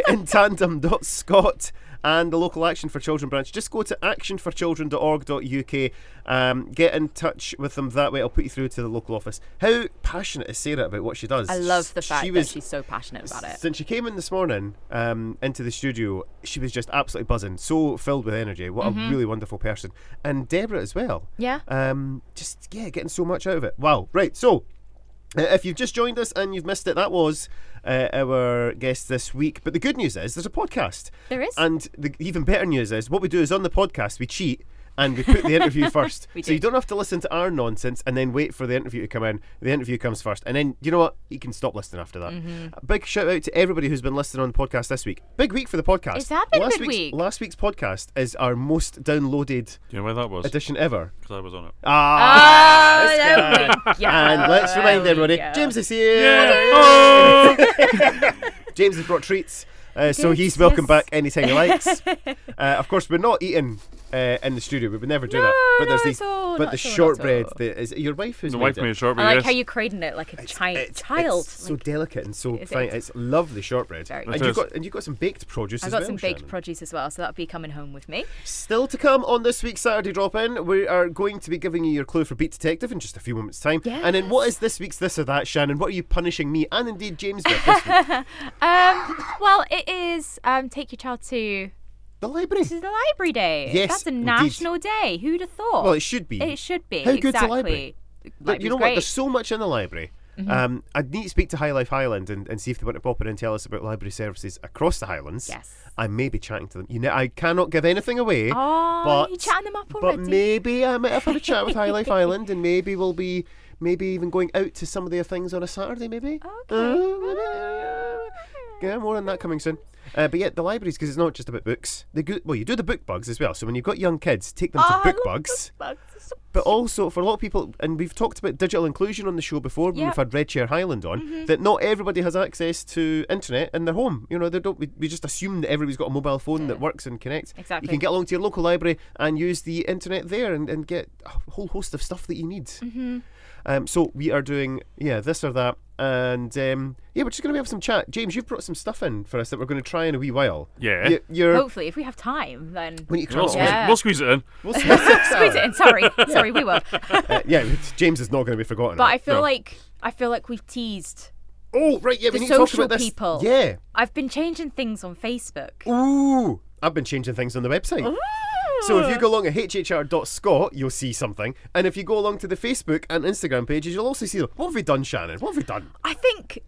intandem.scot. And the local Action for Children branch. Just go to actionforchildren.org.uk. Get in touch with them that way. I'll put you through to the local office. How passionate is Sarah about what she does? I love the fact that was- she's so passionate about it. Since she came in this morning into the studio, she was just absolutely buzzing, so filled with energy. What a really wonderful person. And Deborah as well. Yeah. Getting so much out of it. Wow. Right, so if you've just joined us and you've missed it, that was our guest this week. But the good news is there's a podcast. There is. And the even better news is what we do is on the podcast we cheat and we put the interview first. We So do. you don't have to listen to our nonsense and then wait for the interview to come in. The interview comes first. And then, you know what? You can stop listening after that. A big shout out to everybody who's been listening on the podcast this week. Big week for the podcast. It's been a good week. Last week's podcast is our most downloaded Do you know where that was? edition ever. Because I was on it. There we go. And let's remind There we everybody, go. James is here. James has brought treats, so he's welcome back anytime he likes. Of course, we're not eating in the studio. We would never do that. But there's not at all, but not the at all, shortbread. not at all. Is it your wife who's The made wife it? made a shortbread. I like yes. how you're cradling it like a child. It's so Like, delicate and so Is fine. it? It's lovely shortbread. Very And good. you've got some baked produce I've as got well. some baked Shannon. produce as well, so that'll be coming home with me. Still to come on this week's Saturday Drop-In, we are going to be giving you your clue for Beat Detective in just a few moments' time. Yes. And then what is this week's This or That, Shannon? What are you punishing me and indeed James with this week? Well, it is take your child to The library. the library day. Yes, That's a indeed. national day. Who'd have thought? Well, it should be. It should be. How good's the exactly. library? But Library's you know what? great. There's so much in the library. I'd need to speak to High Life Highland and see if they want to pop in and tell us about library services across the Highlands. Yes. I may be chatting to them. I cannot give anything away. Oh, but, you chatting them up But already? maybe I might have had a chat with High Life Highland, and maybe we'll be even going out to some of their things on a Saturday, maybe. Yeah, more on that coming soon. But yeah, the libraries, because it's not just about books. You do the book bugs as well. So when you've got young kids, take them to book bugs. But also for a lot of people, and we've talked about digital inclusion on the show before when Yep. we've had Red Chair Highland on, that not everybody has access to internet in their home. They don't. We just assume that everybody's got a mobile phone that works and connects. Exactly. You can get along to your local library and use the internet there and get a whole host of stuff that you need. So we are doing this or that, and we're just going to have some chat. James, you've brought some stuff in for us that we're going to try in a wee while. Yeah. You're Hopefully, if we have time, then when you We'll, Yeah. we'll squeeze it in. squeeze it in. Sorry, we will. James is not going to be forgotten. But I feel No. like we've teased. Oh right, yeah, we the need to talk social about this. people. Yeah. I've been changing things on Facebook. Ooh, I've been changing things on the website. So if you go along at hhr.scot, you'll see something. And if you go along to the Facebook and Instagram pages, you'll also see them. What have we done, Shannon? What have we done? I think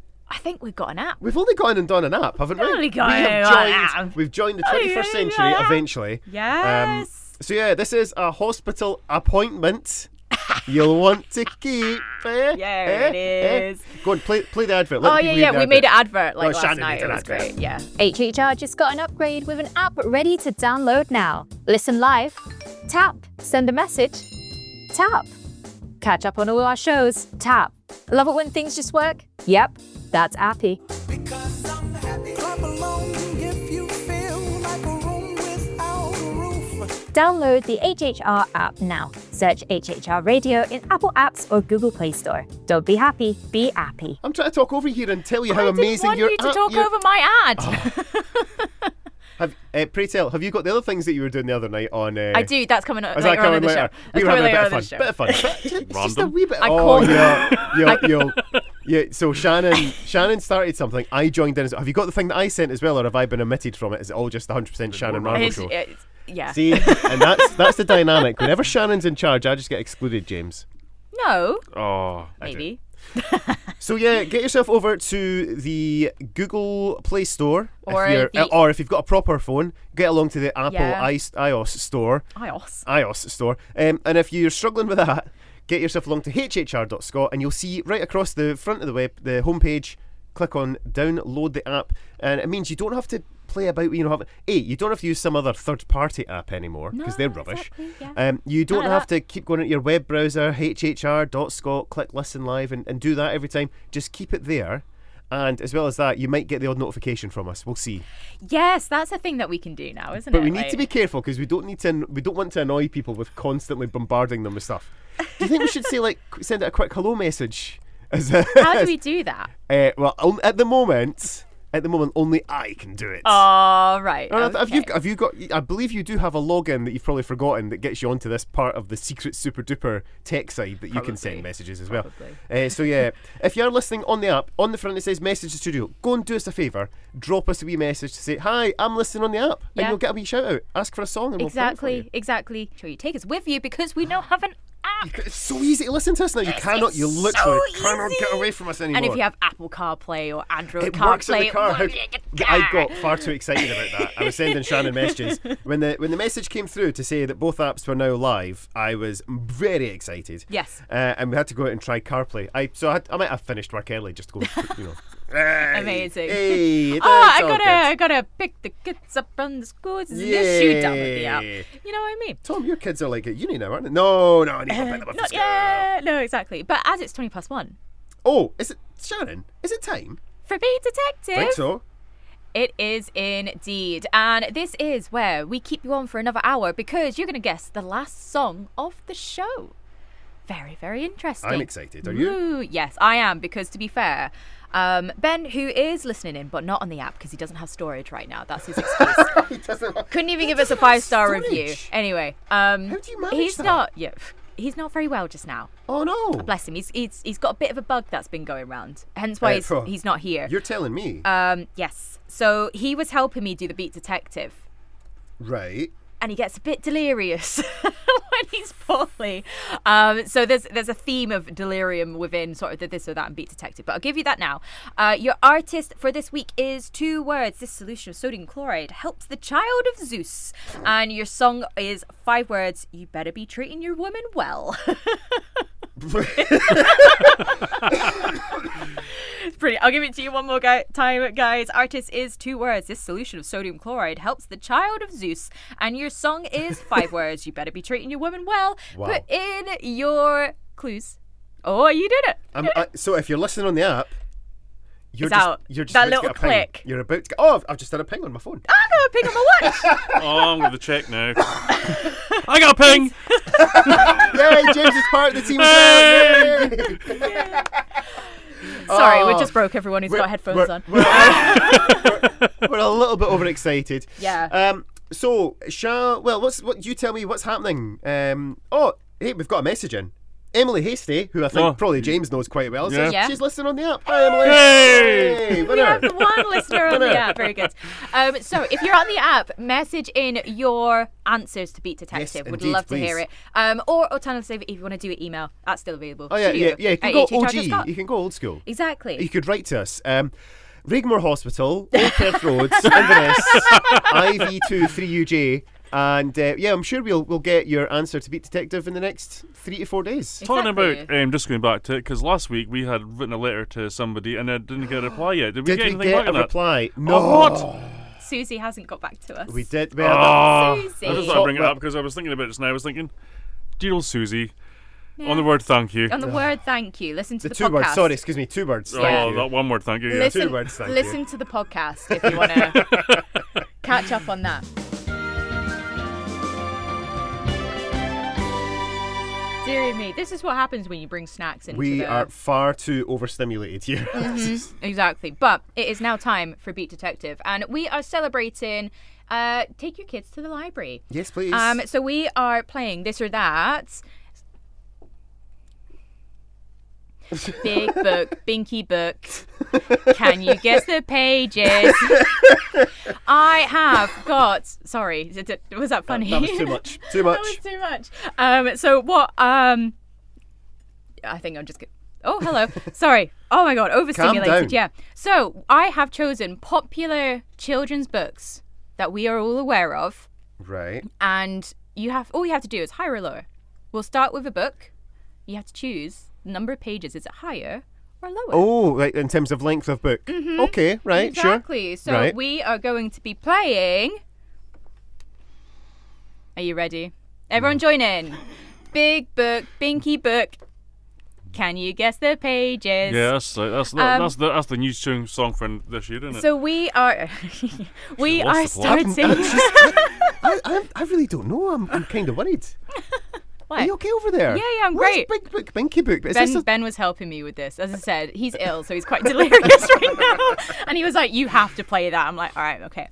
we've got an app. We've only gone and done an app, haven't we? Only gone We have and done an app. We've joined the 21st century eventually. Yes. So yeah, this is a hospital appointment you'll want to keep. Yeah, it is. Go on, play the advert. Let Oh people hear yeah, the we made an advert. advert like Oh, last Shannon night. made It an was advert. great. Yeah. HHR just got an upgrade with an app ready to download now. Listen live, tap, send a message, tap. Catch up on all our shows, tap. Love it when things just work? Yep, that's Appy. Clap along if you feel like a room without a roof. Download the HHR app now. Search HHR Radio in Apple Apps or Google Play Store. Don't be happy, be appy. I'm trying to talk over here and tell you how I didn't amazing want your you to app. talk over my ad. Pray tell, have you got the other things that you were doing the other night on? I do. That's coming Is that later on in coming the show. later? That's We were coming having a later bit of on in fun. the show. Bit of fun. Just a Random. wee bit. I Oh called- yeah. So Shannon started something. I joined in. Have you got the thing that I sent as well, or have I been omitted from it? Is it all just the 100% Shannon Marvel It's- show? yeah. See, and that's the dynamic. Whenever Shannon's in charge, I just get excluded, James. No, Oh. maybe. So yeah, get yourself over to the Google Play Store, Or or if you've got a proper phone, get along to the Apple Yeah. iOS store. iOS store. And if you're struggling with that, get yourself along to hhr.scot, and you'll see right across the front of the homepage. Click on download the app, and it means you don't have to play about. You don't have to use some other third-party app anymore because they're rubbish. Exactly, yeah. You don't None of have that. to keep going into your web browser, hhr.scot, click listen live, and do that every time. Just keep it there. And as well as that, you might get the odd notification from us. We'll see. Yes, that's a thing that we can do now, isn't it? But we need to be careful because we don't want to annoy people with constantly bombarding them with stuff. Do you think we should say send out a quick hello message? How do we do that? At the moment, only I can do it. Oh, right. Have you got? I believe you do have a login that you've probably forgotten that gets you onto this part of the secret super duper tech side that you can send messages as well. So yeah, if you're listening on the app, on the front it says Message the Studio. Go and do us a favour. Drop us a wee message to say, "Hi, I'm listening on the app," and you'll get a wee shout out. Ask for a song, and we'll play it for you. Exactly. Sure, you take us with you because we now have an app. It's so easy to listen to us now. You literally cannot get away from us anymore. And if you have Apple CarPlay or Android it CarPlay, works in the car. I got far too excited about that. I was sending Shannon messages when the message came through to say that both apps were now live. I was very excited. Yes. And we had to go out and try CarPlay. I might have finished work early just to go. Amazing. Hey, I gotta pick the kids up from the schools and just shoot down with the app. You know what I mean? Tom, your kids are like at uni now, aren't they? No, I need to pick them up from school. Yeah, no, exactly. But as it's 20 past 1. Oh, is it, Shannon? Is it time? For Beat Detective. I think so. It is indeed. And this is where we keep you on for another hour because you're going to guess the last song of the show. Very, very interesting. I'm excited. Are you? Ooh, yes, I am, because to be fair, Ben, who is listening in, but not on the app because he doesn't have storage right now. That's his excuse. He doesn't. Couldn't even give us a 5-star storage? review. Anyway, how do you manage he's that? not. Yeah, he's not very well just now. Oh no! Bless him. He's got a bit of a bug that's been going around. Hence why he's not here. You're telling me? Yes. So he was helping me do the Beat Detective. Right. And he gets a bit delirious when he's poorly. So there's a theme of delirium within sort of the this or that and Beat Detective. But I'll give you that now. Your artist for this week is 2 words. This solution of sodium chloride helps the child of Zeus. And your song is 5 words. You better be treating your woman well. It's pretty. I'll give it to you one more time, guys. Artist is 2 words. This solution of sodium chloride helps the child of Zeus. And your song is 5 words. You better be treating your woman well. Wow. Put in your clues. Oh, you did it. So if you're listening on the app, you're It's just out. you're just That about to little get a ping. click. You're about to get. Oh, I've just had a ping on my phone. I got a ping on my watch. Oh, I'm going to check now. I got a ping! Yay, James is part of the team as well. Yay. Sorry, Oh, we just broke everyone who's got headphones on. We're a little bit overexcited. Yeah. So, what you tell me what's happening? Hey, we've got a message in. Emily Hasty, who I think probably James knows quite well, says Yeah. she's listening on the app. Hi, Emily. Hey! We have the one listener on the app. Very good. So if you're on the app, message in your answers to Beat Detective. Yes, Would indeed, love to hear please. it. Or alternatively, if you want to do it, email. That's still available. Oh yeah. You can go Studio@hhr.scot. OG. You can go old school. Exactly. You could write to us. Rigmore Hospital, Old Perth Road, Inverness, IV2 3UJ. And I'm sure we'll get your answer to Beat Detective in the next 3 to 4 days. Talking Exactly. about, just going back to it, because last week we had written a letter to somebody and I didn't get a reply yet. Did we Did get we anything get back a on that? reply? No. Oh, what? Susie hasn't got back to us. We did. Oh, Susie. I just thought I'd bring it up because I was thinking about it just now. I was thinking, dear old Susie, on the word thank you. On the word thank you. Listen to The the 2 podcast. words. Sorry, excuse me. 2 words. Oh, Thank you. that one word thank you. Yeah. Listen, 2 words, thank you. listen to the podcast if you want to catch up on that. Dear me, this is what happens when you bring snacks into We the... are far too overstimulated here. Exactly. But it is now time for Beat Detective. And we are celebrating Take Your Kids to the Library. Yes, please. So we are playing This or That. Big book, Binky Book. Can you guess the pages? I have got... Sorry, was that funny? That was too much. Too much. That was too much. So what... I think I'm just. Oh, hello. Sorry. Oh my God. Overstimulated. down. Yeah. So I have chosen popular children's books that we are all aware of, Right. and all you have to do is higher or lower. We'll start with a book. You have to choose the number of pages. Is it higher or lower? Oh, right, in terms of length of book. Okay, right, Exactly. sure. So Right. we are going to be playing. Are you ready? Everyone join in. Big book, Binky Book. Can you guess the pages? Yeah, that's the new song for this year, isn't it? So we are we lost are the plot. starting. I really don't know. I'm kind of worried. What? Are you okay over there? Yeah, I'm Where's great. Big Book, Binky Book? Is this Ben was helping me with this. As I said, he's ill, so he's quite delirious right now. And he was like, "You have to play that." I'm like, "All right, okay."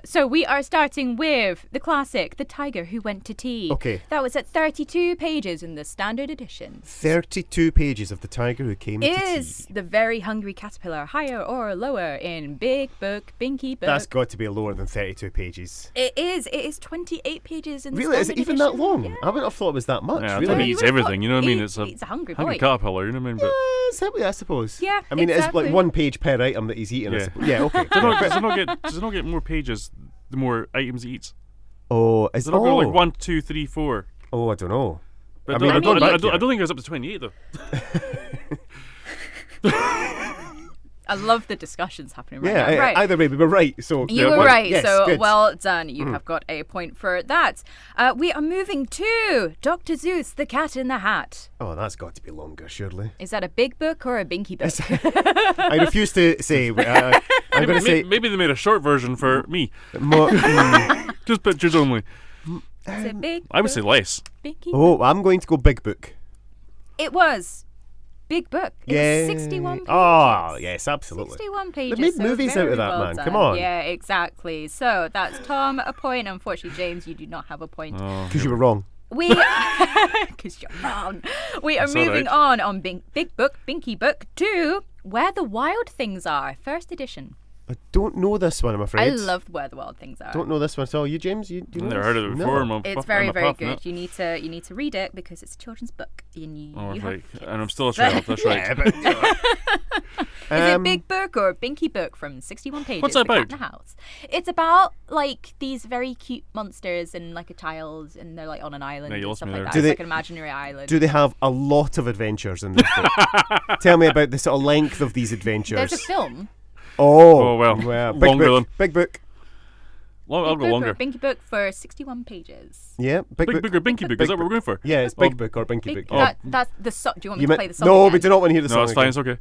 So we are starting with the classic, The Tiger Who Went to Tea. Okay. That was at 32 pages in the standard edition. 32 pages of The Tiger Who Came to Tea. Is the very hungry caterpillar higher or lower in Big Book, Binky Book? That's got to be lower than 32 pages. It is. It is 28 pages in the Really? Is it standard even edition. that long? Yeah. I wouldn't have thought it was that much. Yeah, I really? think he You eats would've everything. You know what I mean? It's He's a hungry hungry boy. caterpillar. You know what I mean? But I suppose. Yeah, I mean, exactly. it's like 1 page per item that he's eating. I Yeah. suppose. Yeah, okay. does it not get more pages the more items he eats? Oh, is Does it not go oh. like 1, 2, 3, 4? Oh, I don't know. But I mean, I I'm going back don't here. think it goes up to 28 though. I love the discussions happening right Yeah, now. Right. either way, we were right. So You yeah, were right, Yes, so good. well done. You have got a point for that. We are moving to Dr. Zeus, the Cat in the Hat. Oh, that's got to be longer, surely. Is that a big book or a Binky book? I refuse to say. I'm going to say. Maybe they made a short version for me. Just pictures only. Is it big? I would say less. Binky? Oh, I'm going to go Big Book. It was big book. It was 61 pages. Oh, yes, absolutely. 61 pages. made so movies out very of that, well man. done. Come on. Yeah, exactly. So that's Tom a point. Unfortunately, James, you do not have a point. Because you were wrong. We, because you're wrong. We are That's all moving right. on Big Book, Binky Book to Where the Wild Things Are, first edition. I don't know this one, I'm afraid. I love Where the Wild Things Are. Don't know this one at all. You, James? You know Never this? heard of it No. before. I'm It's I'm very, a very puff, good. no? You need to read it because it's a children's book. And you Oh, have right. kids. And I'm still a child. That's right. Yeah, but, Is it Big Book or Binky Book from 61 pages? What's that The Cat about? in the House. It's about like these very cute monsters and like a child, and they're like on an island Yeah, you and lost stuff me like there. that. Do It's they- like an imaginary island. do they have a lot of adventures in this book? Tell me about the sort of length of these adventures. There's a film. Oh, well, Big longer book. than- Big Book. I'll Big go Book longer. or Binky Book for 61 pages. Yeah, Big Book. Big or Binky Book. Is that what we're going for? Yeah, it's Big Book or Binky Big, Book. that's the song. Do you want me You to meant- play the song? no, again? we do not want to hear the song. No, it's fine. again. It's okay.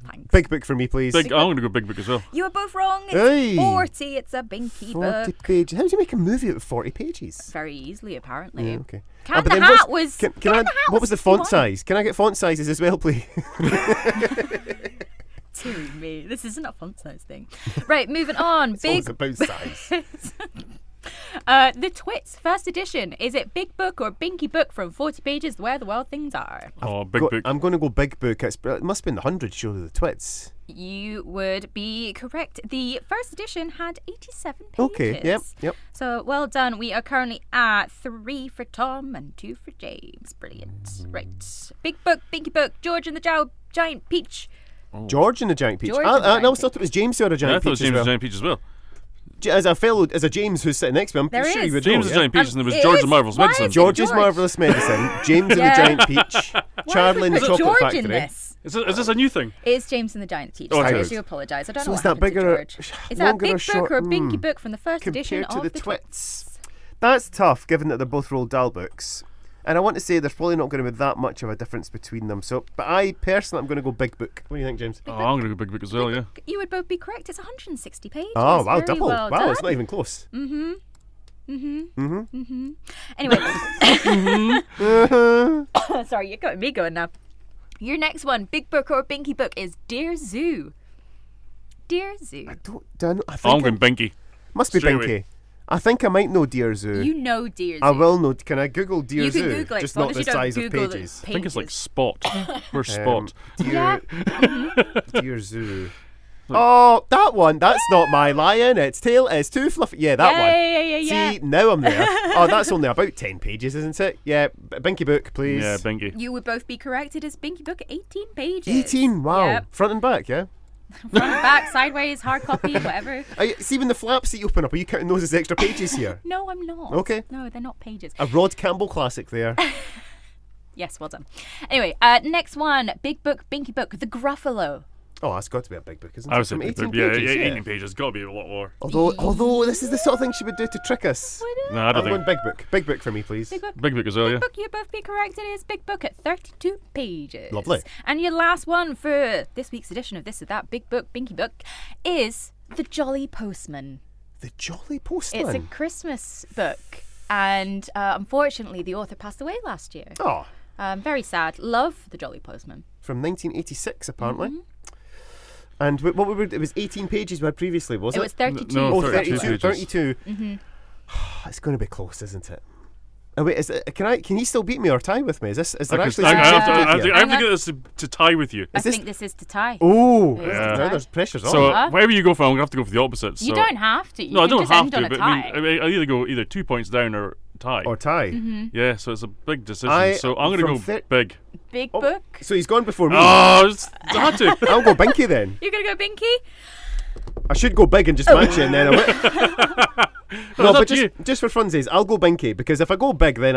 Thanks. Big Book for me, please. I'm going to go Big Book as well. You were both wrong. It's Hey. 40. It's a Binky 40 Book. pages. How do you make a movie out of 40 pages? Very easily, apparently. Yeah, okay. Cat but in then the what's- Hat was. Can Cat I? in the Hat What was the font 61. size? Can I get font sizes as well, please? Dear me, this isn't a font size thing. Right, moving on. It's always Big. about size. The Twits, first edition. Is it Big Book or Binky Book from 40 pages where the wild things are? Oh, Big Book. I'm going to go Big Book. It must be in the hundreds, surely, the Twits. You would be correct. The first edition had 87 pages. Okay, yep. So well done. We are currently at 3 for Tom and 2 for James. Brilliant. Right. Big Book, Binky Book, George and the Giant Peach. George and the Giant Peach. George I and the Giant always thought it was James who had a Yeah, I Giant thought it Peach was as James well. the Giant Peach as well. As a James who's sitting next to me, I'm There pretty sure is. you would James know. the yeah? Giant Peach, and there was It George is. the Marvelous Why Medicine. is it George's George? Marvellous Medicine, James and Yeah. the Giant Peach, Charlie and the Put Chocolate George Factory. in this. Is this a new thing? It's James and the Giant Peach. Oh, Sorry, I okay. do apologise. I don't So know is what that happened to bigger or George. Is that a longer Big or Book short? or a Binky Book from the first edition Compared to of the Twits. That's tough, given that they're both Roald Dahl books. And I want to say there's probably not going to be that much of a difference between them. So, but I personally, I'm going to go Big Book. What do you think, James? Oh, I'm going to go Big Book as well, yeah. You would both be correct. It's 160 pages. Oh, wow, Very double. well Wow, done. it's not even close. Anyway. Sorry, you're got me going now. Your next one, Big Book or Binky Book, is Dear Zoo. Dear Zoo. I think I'm going Binky. must be Straight Binky. away. I think I might know Dear Zoo. You know Dear Zoo. I will know. Can I Google Dear You Zoo? can Google it, Just as long not as the you don't size of Google the pages. I think it's like pages. Spot. Where's Spot? Dear, Yeah. Dear Zoo. Oh, that one. That's not my lion. Its tail is too fluffy. Yeah, that one. Yeah. See, now I'm there. Oh, that's only about 10 pages, isn't it? Yeah, Binky Book, please. Yeah, Binky. You would both be correct. It is Binky Book, 18 pages. 18, wow. Yep. Front and back, yeah? Front and back, sideways, hard copy, whatever. See, when the flaps that you open up, are you counting those as extra pages here? No, I'm not. Okay. No, they're not pages. A Rod Campbell classic there. Yes, well done. Anyway, next one. Big Book, Binky Book, The Gruffalo. Oh, that's got to be a big book, isn't I it? was From saying, 18 yeah, pages, 18 pages. Got to be a lot more. Although this is the sort of thing she would do to trick us. No, I don't I'm going think. big book. Big book for me, please. Big Book. Big Book as well, yeah. Big Book, you both be correct. It is Big Book at 32 pages. Lovely. And your last one for this week's edition of This or That Big Book, Binky Book, is The Jolly Postman. The Jolly Postman. It's a Christmas book. And unfortunately, the author passed away last year. Oh, Very sad. Love The Jolly Postman. from 1986, apparently. Mm-hmm. And what we were, it was 18 pages we had previously, was it? It was 32. No, Oh, 32 32. pages. 32. It's going to be close, isn't it? Oh, wait, can he still beat me or tie with me? Is there I actually have some to, shape I to have it to, here? I have to get this to tie with you. I this- think this is to tie. Oh, It is to now tie. there's pressures on. So Uh-huh. wherever you go for, I'm going to have to go for the opposite. You so- don't have to. You No, I can don't just have end to, on a but tie. I mean, I either go either 2 points down or tie. Or tie. Mm-hmm. Yeah, so it's a big decision. I- So I'm going to from go big. Big Oh, Book. So he's gone before me. Oh, I had to. I'll go Binky then. You're going to go Binky? I should go big and just match you, and then I win. No, it's but up to just for funsies, I'll go Binky because if I go big, then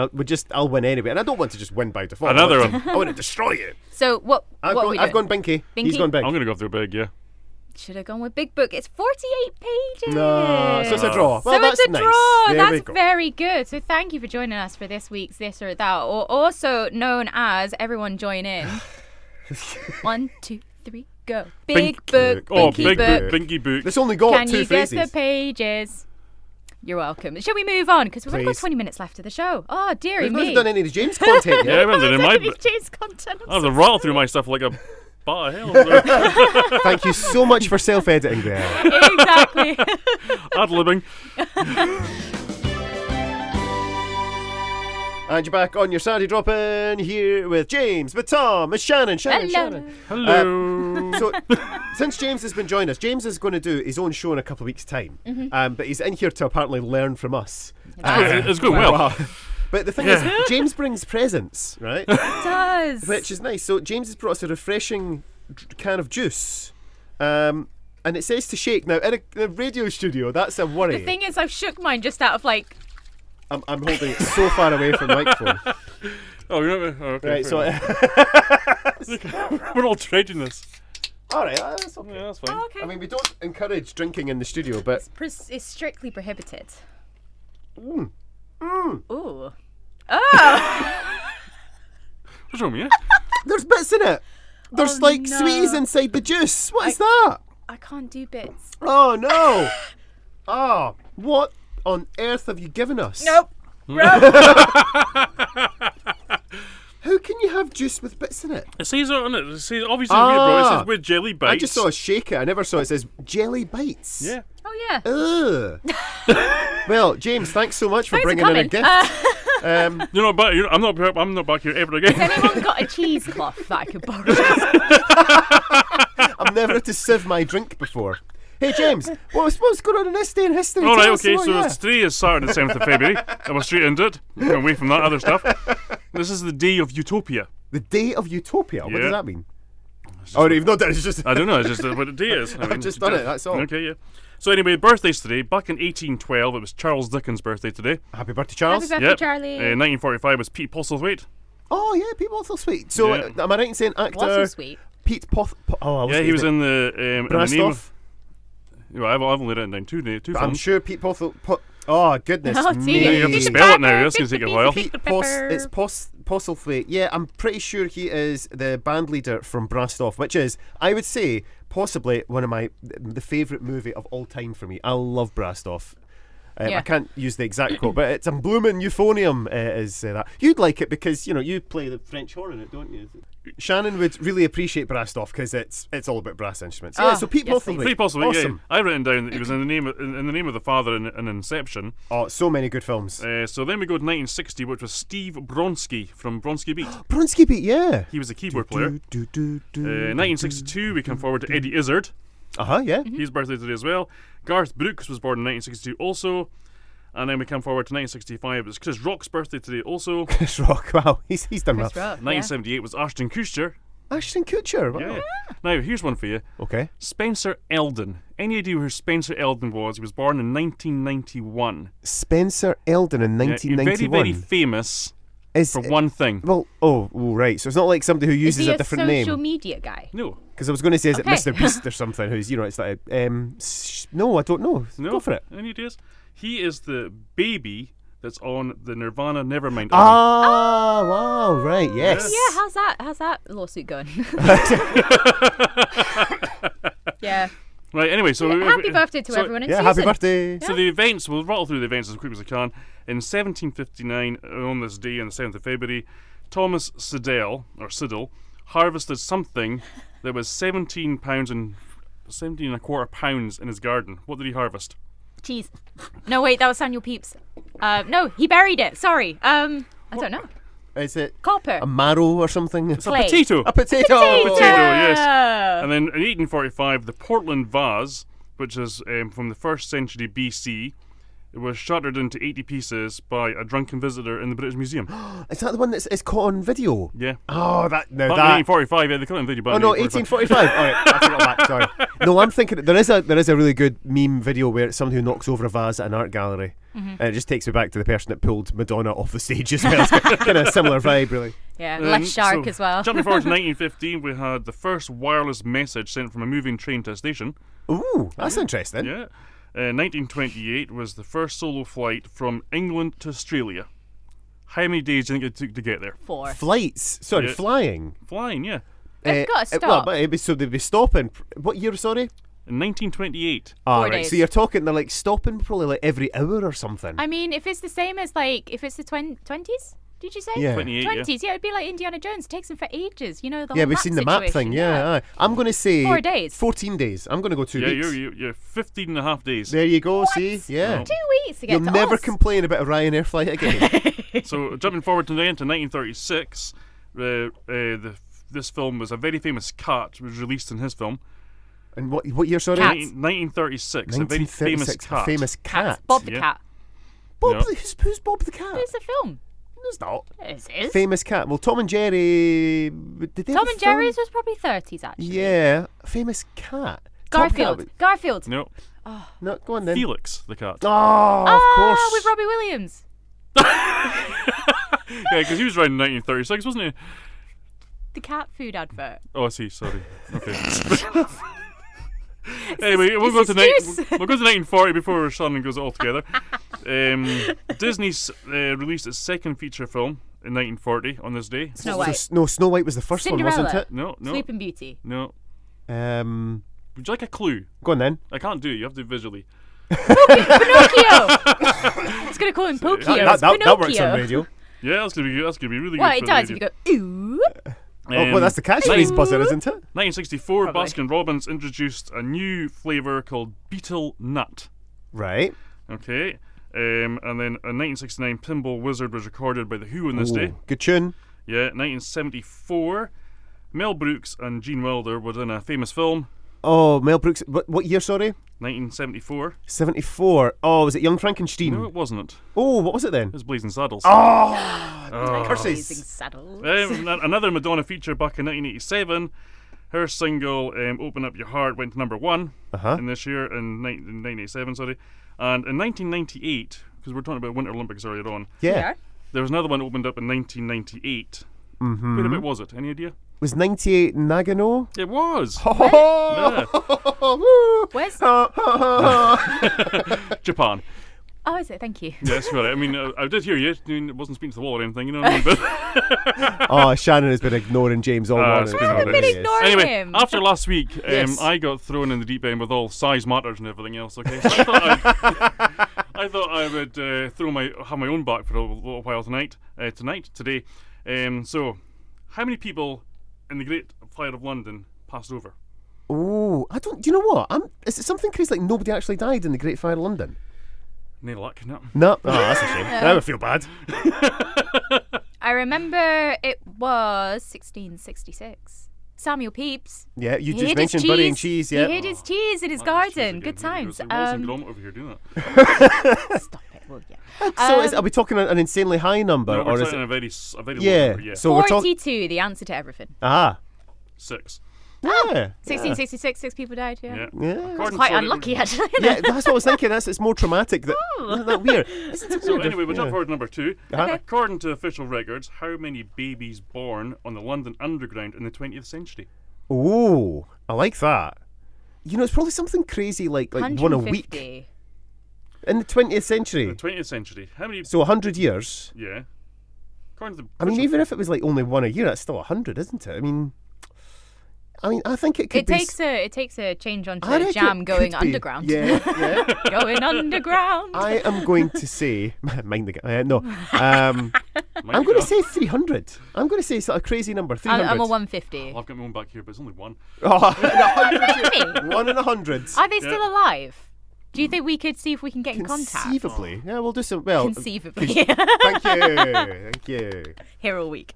I'll win anyway, and I don't want to just win by default. Another I want one. I want to destroy you. So what I've are we gone doing? Binky. Binky? He's gone big. I'm going to go through big, yeah. Should have gone with Big Book. It's 48 pages. No, so it's a draw. So Well, that's it's a nice. draw. There we That's go. very good. So thank you for joining us for this week's This or That, or also known as everyone join in. 1, 2, 3, go. Big Book, Oh, Binky big Book. book, Binky Book. There's only got Can 2 you guess phrases. the pages? You're welcome. Shall we move on? Because we've only got Please. 20 minutes left of the show. Oh, dearie We've not me. even done any of the James content Yeah, I yet. haven't done it in my. James content. I have to rattle through my stuff like a bat of hell. Thank you so much for self-editing there. Exactly. Ad-libbing. And you're back on your Saturday drop-in here with James, with Tom, with Shannon. Hello. Hello. So, since James has been joining us, James is going to do his own show in a couple of weeks' time. But he's in here to apparently learn from us. It's going well. Wow. But the thing is, James brings presents, right? It does. Which is nice. So James has brought us a refreshing can of juice. And it says to shake. Now, in a radio studio, that's a worry. The thing is, I've shook mine just out of like. I'm holding it so far away from the microphone. Oh, you know, okay. Right, so... We're all trading this. all right, that's okay. Yeah, that's fine. Oh, okay. I mean, we don't encourage drinking in the studio, but... It's strictly prohibited. Mm. Ooh. Oh. What's wrong with you? There's bits in it. There's Oh, like no. sweeties inside the juice. What is that? I can't do bits. Oh no! Oh, what on earth have you given us? Nope. How can you have juice with bits in it? It says on it. It says obviously weird, bro. It Ah. says with jelly bites. I just saw a shake it. I never saw it says jelly bites. Yeah. Oh yeah. Ugh. Well, James, thanks so much for Thanks for bringing in a coming. gift. You're not back. I'm not back here ever again. Has anyone got a cheesecloth that I could borrow? I've never had to sieve my drink before. Hey James, what's going on in this day in history? All right, Tell us okay, more, so yeah. today is Saturday, the 7th of February. I was straight into it. Can't away from that other stuff. This is the day of utopia. The day of utopia. What Yeah. does that mean? Oh, no, you've not done it. It's just I don't know, it's just what the day is. I've just done it, that's all. Okay, yeah. So anyway, birthdays today. Back in 1812, it was Charles Dickens' birthday today. happy birthday, Charles. Happy birthday, Charlie. 1945 was Pete Postlethwaite. Oh yeah, Pete Postlethwaite. So Yeah. am I right in saying actor What's so sweet? Pete Oh, Yeah, he was in the in the name Brastoff. of. Well, I've only written down two I'm films. sure Pete Oh goodness Oh, me. dear. You have to spell it now. That's going to take a while. Pete Postlethwaite. Yeah, I'm pretty sure he is the band leader from Brastoff, which is, I would say, possibly one of the favourite movie of all time for me. I love Brastoff. Yeah. I can't use the exact quote, but it's a blooming euphonium. Is that you'd like it because you play the French horn in it, don't you? Shannon would really appreciate Brastoff because it's all about brass instruments. Yeah, Ah, so Pete yes, Postlethwaite, Pete Postlethwaite, awesome. yeah. I written down that he was in the name of the father in Inception. Oh, so many good films. So then we go to 1960, which was Steve Bronski from Bronski Beat. Bronski Beat, yeah. He was a keyboard player. Do. 1962, we come forward to Eddie Izzard. Yeah. His birthday today as well. Garth Brooks was born in 1962 also. And then we come forward to 1965. It's Chris Rock's birthday today also. Chris Rock, wow, he's done well. Chris Rock, 1978 was Ashton Kutcher. Ashton Kutcher, wow. Yeah. Now, here's one for you. Okay. Spencer Eldon. Any idea who Spencer Eldon was? He was born in 1991. Spencer Eldon in Yeah, 1991. very, very famous for one thing. Well, right. So it's not like somebody who Is uses he a different social name. media guy? No. Because I was going to say, is it Okay. Mr. Beast or something? Who's, it's like, no, I don't know. No. Go for it. Any ideas? He is the baby that's on the Nirvana Nevermind album. Ah, wow, right, yes. Yeah, how's that lawsuit going? Yeah. Right, anyway, so... Happy birthday to everyone in Yeah, season. happy birthday. So the events, we'll rattle through the events as quick as I can. In 1759, on this day, on the 7th of February, Thomas Siddell harvested something that was 17 and a quarter pounds in his garden. What did he harvest? Cheese. No, wait, that was Samuel Pepys. No, he buried it. Sorry. I don't know. Is it Copper. a marrow or something? It's a potato. A potato. Potato, yes. And then in 1845, the Portland vase, which is from the 1st century BC, it was shattered into 80 pieces by a drunken visitor in the British Museum. Is that the one that's caught on video? Yeah. Oh, Back in 1845, yeah, they caught it on video. Oh no, 1845. All right, I forgot that. Sorry. No, I'm thinking there is a really good meme video where it's somebody who knocks over a vase at an art gallery, and it just takes me back to the person that pulled Madonna off the stage as well. It's kind of a similar vibe, really. Yeah, left shark as well. Jumping forward to 1915, we had the first wireless message sent from a moving train to a station. Ooh, that's interesting. Yeah. 1928 was the first solo flight from England to Australia. How many days do you think it took to get there? 4. Flights. Sorry, Yeah. flying. Flying, yeah. They've got to stop. Well, but so they'd be stopping. What year, sorry? In 1928. Ah, 4 right. days. So you're talking, they're like stopping probably like every hour or something. I mean, if it's the same as if it's the 20s, did you say? Yeah. 28, yeah. 20s, yeah, it'd be like Indiana Jones. It takes them for ages. You know, the Yeah, whole we've map seen the map situation, thing. Yeah, aye. I'm going to say 4 days. 14 days. I'm going to go 2 Yeah, weeks. you're 15 and a half days. There you go. See, yeah. 2 weeks to get You'll to never us. complain about a Ryanair flight again. So jumping forward to 1936, this film was a very famous cat was released in his film. And what year? Sorry. Cats. 1936, a very famous 1936, cat. A famous cat. Bob the Yeah. cat. Bob. Yeah. Who's Bob the cat? Who's the film? It's not. It is. Famous cat. Well, Tom and Jerry. Did they have Tom a and film? Jerry's was probably 30s, actually. Yeah, famous cat. Top Garfield. Cat. Garfield. No, No, go on then. Felix the cat. Oh, of course. With Robbie Williams. Yeah, because he was around in 1936, wasn't he? The cat food advert. Oh, I see. Sorry. Okay. Anyway, we'll go to 1940 before Shannon goes all together. Disney released its second feature film in 1940 on this day. Snow White. No, Snow White was the first one, wasn't Cinderella. it? No. Sleeping Beauty. No. Um, Would you like a clue? go on then. I can't do it. You have to do it visually. Pinocchio! It's going to call him Pinocchio. It's That works Pinocchio. on radio. Yeah, that's gonna be good. That's gonna be really Well, good. it for does the if radio. you go, ooh. Oh, well, that's the catchphrase buzzer, isn't it? 1964, Probably. Baskin Robbins introduced a new flavour called Beetle Nut. Right. Okay. And then in 1969, Pinball Wizard was recorded by The Who on this day. Good tune. Yeah, 1974, Mel Brooks and Gene Wilder were in a famous film. Oh, Mel Brooks. What year, sorry? 1974. 74. Oh, was it Young Frankenstein? No, it wasn't. Oh, what was it then? It was Blazing Saddles. Curses. Blazing Saddles. Another Madonna feature back in 1987. Her single "Open Up Your Heart" went to number 1 in this year in 1987. Sorry, and in 1998, because we're talking about Winter Olympics earlier on, Yeah. there was another one opened up in 1998. Where about was it? Any idea? Was 98 Nagano? It was. Oh, Where's... Japan. Oh, is it? Thank you. Yes, got it. I mean, I did hear you. I mean, it wasn't speaking to the wall or anything, you know what I mean? But Oh, Shannon has been ignoring James all morning. it's been That's horrendous. what it is. ignoring anyway, him. after last week, Yes. I got thrown in the deep end with all size matters and everything else. Okay, so I thought I would have my own back for a little while today. So, how many people in the Great Fire of London passed over? Oh, I don't. Do you know what? Is it something crazy like nobody actually died in the Great Fire of London? No luck, no. No. Oh, that's a shame. Now I feel bad. I remember it was 1666. Samuel Pepys. Yeah, you He just hid his mentioned burying cheese. Yeah. He hid his cheese in his garden. Good times. There's a Wilson Gromit over here doing that. Stop it. Well, yeah. So are we talking an insanely high number, No, or we're is talking it? a very Yeah. low number, yeah. So we're talking. 42, the answer to everything. 6. Yeah. 1666, 6 people died. Yeah. Yeah. According Quite to- unlucky, actually. Yeah, that's what I was thinking. It's more traumatic. Isn't that weird? So anyway, we'll jump forward to number 2. Uh-huh. According to official records, how many babies born on the London Underground in the 20th century? Oh, I like that. You know, it's probably something crazy like one a week 150. in the 20th century. The 20th century. How many? So 100 years. Yeah. According to the I mean, official- even if it was like only one a year, that's still 100, isn't it? I mean, I think it could It be. takes a change onto I reckon Jam it going could be. underground. Yeah, yeah. Going underground. I am going to say, mind the guy. No, I'm going to say 300. I'm going to say sort of crazy number, 300. I'm a 150. I've got my own back here, but it's only one. Oh, 100. 1 in 100. Are they still alive? Do you think we could see if we can get in contact? Conceivably, yeah, we'll do some. Well, Conceivably. thank you. Here all week.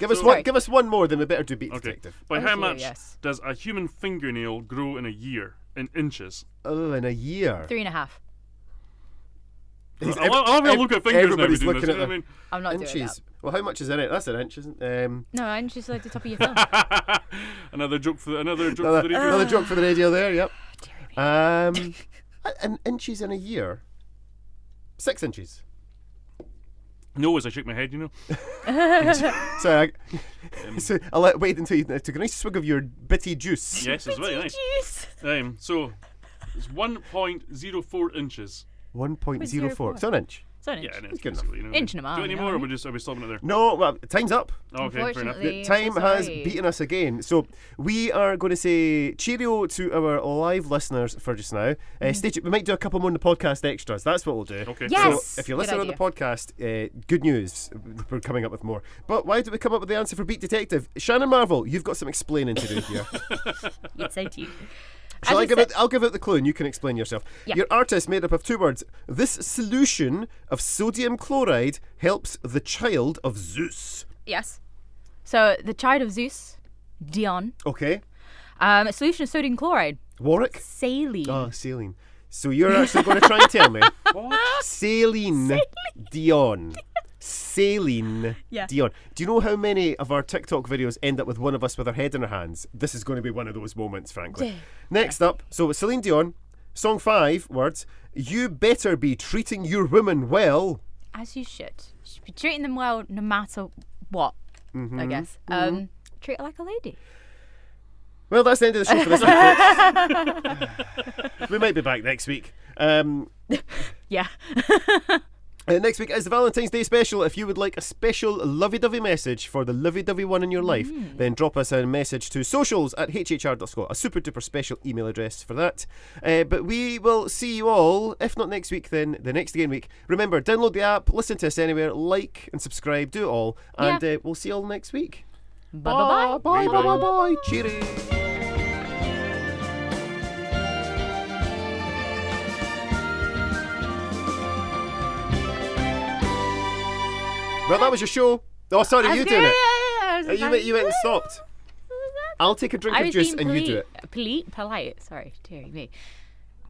Give us Sorry. one. Give us one more, then we better do Beat Okay. Detective. By Thank how you, much yes. does a human fingernail grow in a year in inches? Oh, in a year. 3.5. I'll have a look at fingers Everybody's now. looking at I them. mean, I'm not doing Inches. that. Well, how much is in it? That's an inch, isn't it? No, I'm just like the top of your thumb. another joke for the radio. Another joke for the radio there. Yep. An inches in a year. 6 inches. No, as I shake my head, you know. Sorry. So I'll wait until you took a nice swig of your bitty juice. Yes, it's very nice. Jeez. So it's 1.04 inches. 1.04. So an inch. So an inch. Yeah, an inch, That's good enough. basically, you know. Inch and a mile, Do any you know more, what or I mean? are we stopping it there? No, well, time's up. Okay, fair enough. Unfortunately. The time I'm so has sorry. beaten us again. So we are going to say cheerio to our live listeners for just now. Stay tuned. We might do a couple more in the podcast extras. That's what we'll do. Okay. Yes! So if you're Good listening on the idea. podcast, good news. We're coming up with more. But why did we come up with the answer for Beat Detective? Shannon Marvel, you've got some explaining to do here. Yes, I do. Shall As I I give said- it? I'll give it the clue, and you can explain yourself. Yeah. Your artist made up of 2 words. This solution of sodium chloride helps the child of Zeus. Yes. So the child of Zeus, Dion, Okay, a solution of sodium chloride, Warwick. saline. Oh, saline. So you're actually going to try and tell me saline Dion. Saline Yeah. Dion. Do you know how many of our TikTok videos end up with one of us with our head in our hands? This is going to be one of those moments, frankly. Next up, so Celine Dion, song 5 words. You better be treating your women well. As you should. You should be treating them well no matter what, I guess. Treat her like a lady. Well, that's the end of the show for this week, folks. We might be back next week. Yeah. Next week is the Valentine's Day special. If you would like a special lovey-dovey message for the lovey-dovey one in your life, then drop us a message to socials@hhr.scot, a super-duper special email address for that. But we will see you all, if not next week, then the next again week. Remember, download the app, listen to us anywhere, like and subscribe, do it all, and we'll see you all next week. Bye-bye. Bye, bye, bye, bye. Cheery. Well, that was your show. Oh, sorry, you doing it. You went and stopped. I'll take a drink of juice and you do it. Polite. Sorry, dearie me.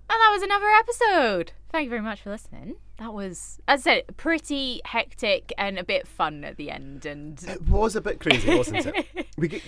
And that was another episode. Thank you very much for listening. That was, as I said, pretty hectic and a bit fun at the end. And It was a bit crazy, wasn't it?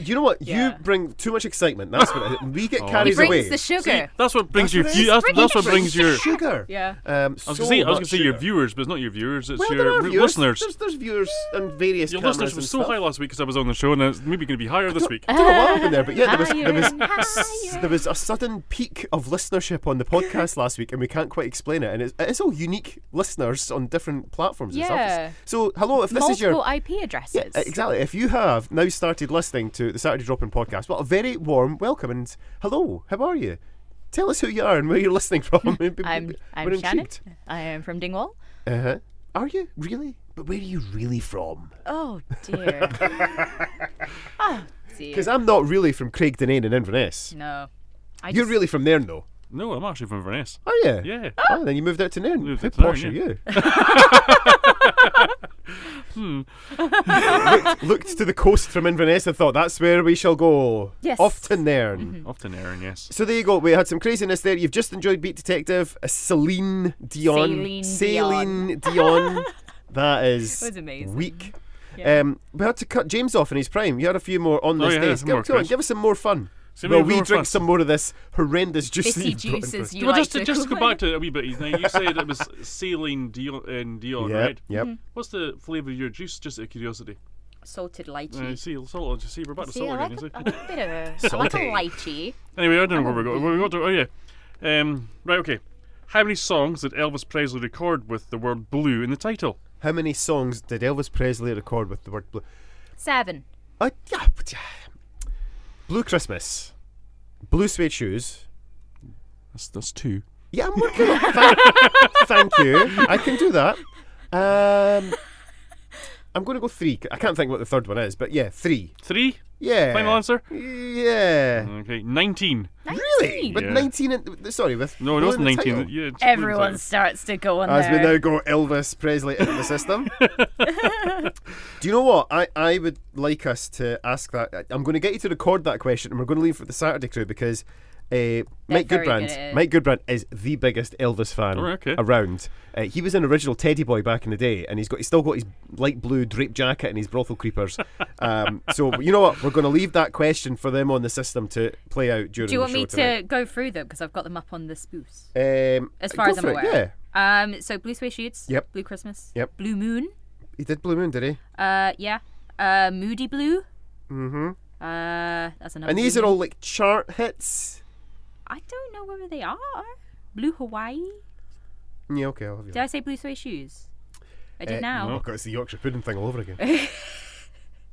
You know what? Yeah. You bring too much excitement. That's what it is. We get he carried brings away. the sugar. See, that's what brings That's your what it is. that's what brings your. sugar. Yeah. I was gonna say your viewers, but it's not your viewers. It's Well, there your are viewers. listeners. There's viewers and various Your cameras listeners and were so stuff. high last week because I was on the show, and it's maybe going to be higher this week. I don't know what happened there, but yeah, Higher. there was a sudden peak of listenership on the podcast last week, and we can't quite explain it. And it's all unique listeners on different platforms and Yeah. stuff. So, hello, if this is your Multiple IP addresses. yeah, exactly. If you have now started listening to the Saturday Drop-In podcast, well, a very warm welcome and hello. How are you? Tell us who you are and where you're listening from. I'm We're Shannon. intrigued. I am from Dingwall. Uh-huh. Are you really? But where are you really from? Oh dear. Oh dear. Because I'm not really from Craigdenane in Inverness. No. You're really from Nairn, though. No, I'm actually from Inverness. Are you? Yeah. Oh, then you moved out to Nairn. Moved How out to posh Nairn, are you? looked to the coast from Inverness and thought, that's where we shall go. Yes. Off to Nairn. Off to Nairn, yes. So there you go. We had some craziness there. You've just enjoyed Beat Detective. Celine Dion. Celine Dion. That is That was amazing. weak. Yeah. We had to cut James off in his prime. You had a few more on this day. some more, Come on, Chris. give us some more fun. So Well, maybe we more drink fun. some more of this horrendous juice that Bitty you've brought in for juices us. you Well, like just to go call back to it a wee bit, Ethan, you said it was Celine Dion, right? Yep. What's the flavour of your juice, just out of curiosity? Salted lychee. See, we're back to See, salt I again, like you a see? bit of I like a lychee. Anyway, I don't know where we got to. Oh, yeah. Right, okay. How many songs did Elvis Presley record with the word blue in the title? How many songs did Elvis Presley record with the word blue? 7. Yeah. Blue Christmas. Blue suede shoes. That's 2. Yeah, I'm working on Thank you. I can do that. I'm going to go 3. I can't think what the third one is, but yeah, 3. 3? Yeah. Final answer? Yeah. Okay, 19. Really? With Yeah. 19 sorry, with No, it blue wasn't in the 19. title. Yeah, it's Everyone starts to go on As we there. now go Elvis Presley into the system. Do you know what? I would like us to ask that. I'm going to get you to record that question, and we're going to leave it for the Saturday crew because Mike very good Goodbrand. at it. Mike Goodbrand is the biggest Elvis fan Oh, okay. around. He was an original Teddy Boy back in the day, and he's still got his light blue draped jacket and his brothel creepers. So you know what? We're going to leave that question for them on the system to play out during Do you want the show me tonight. to go through them because I've got them up on the spoofs? As Go far as I'm for it, aware. Yeah. So Blue Suede Shoots. Yep. Blue Christmas. Yep. Blue Moon. He did Blue Moon, did he? Yeah. Moody Blue. Mm-hmm. That's another. And these Blue are all Moon. like chart hits. I don't know whether they are. Blue Hawaii. Yeah, okay, I'll have you. Did I say Blue Suede Shoes? I did now. Oh, God, it's the Yorkshire pudding thing all over again.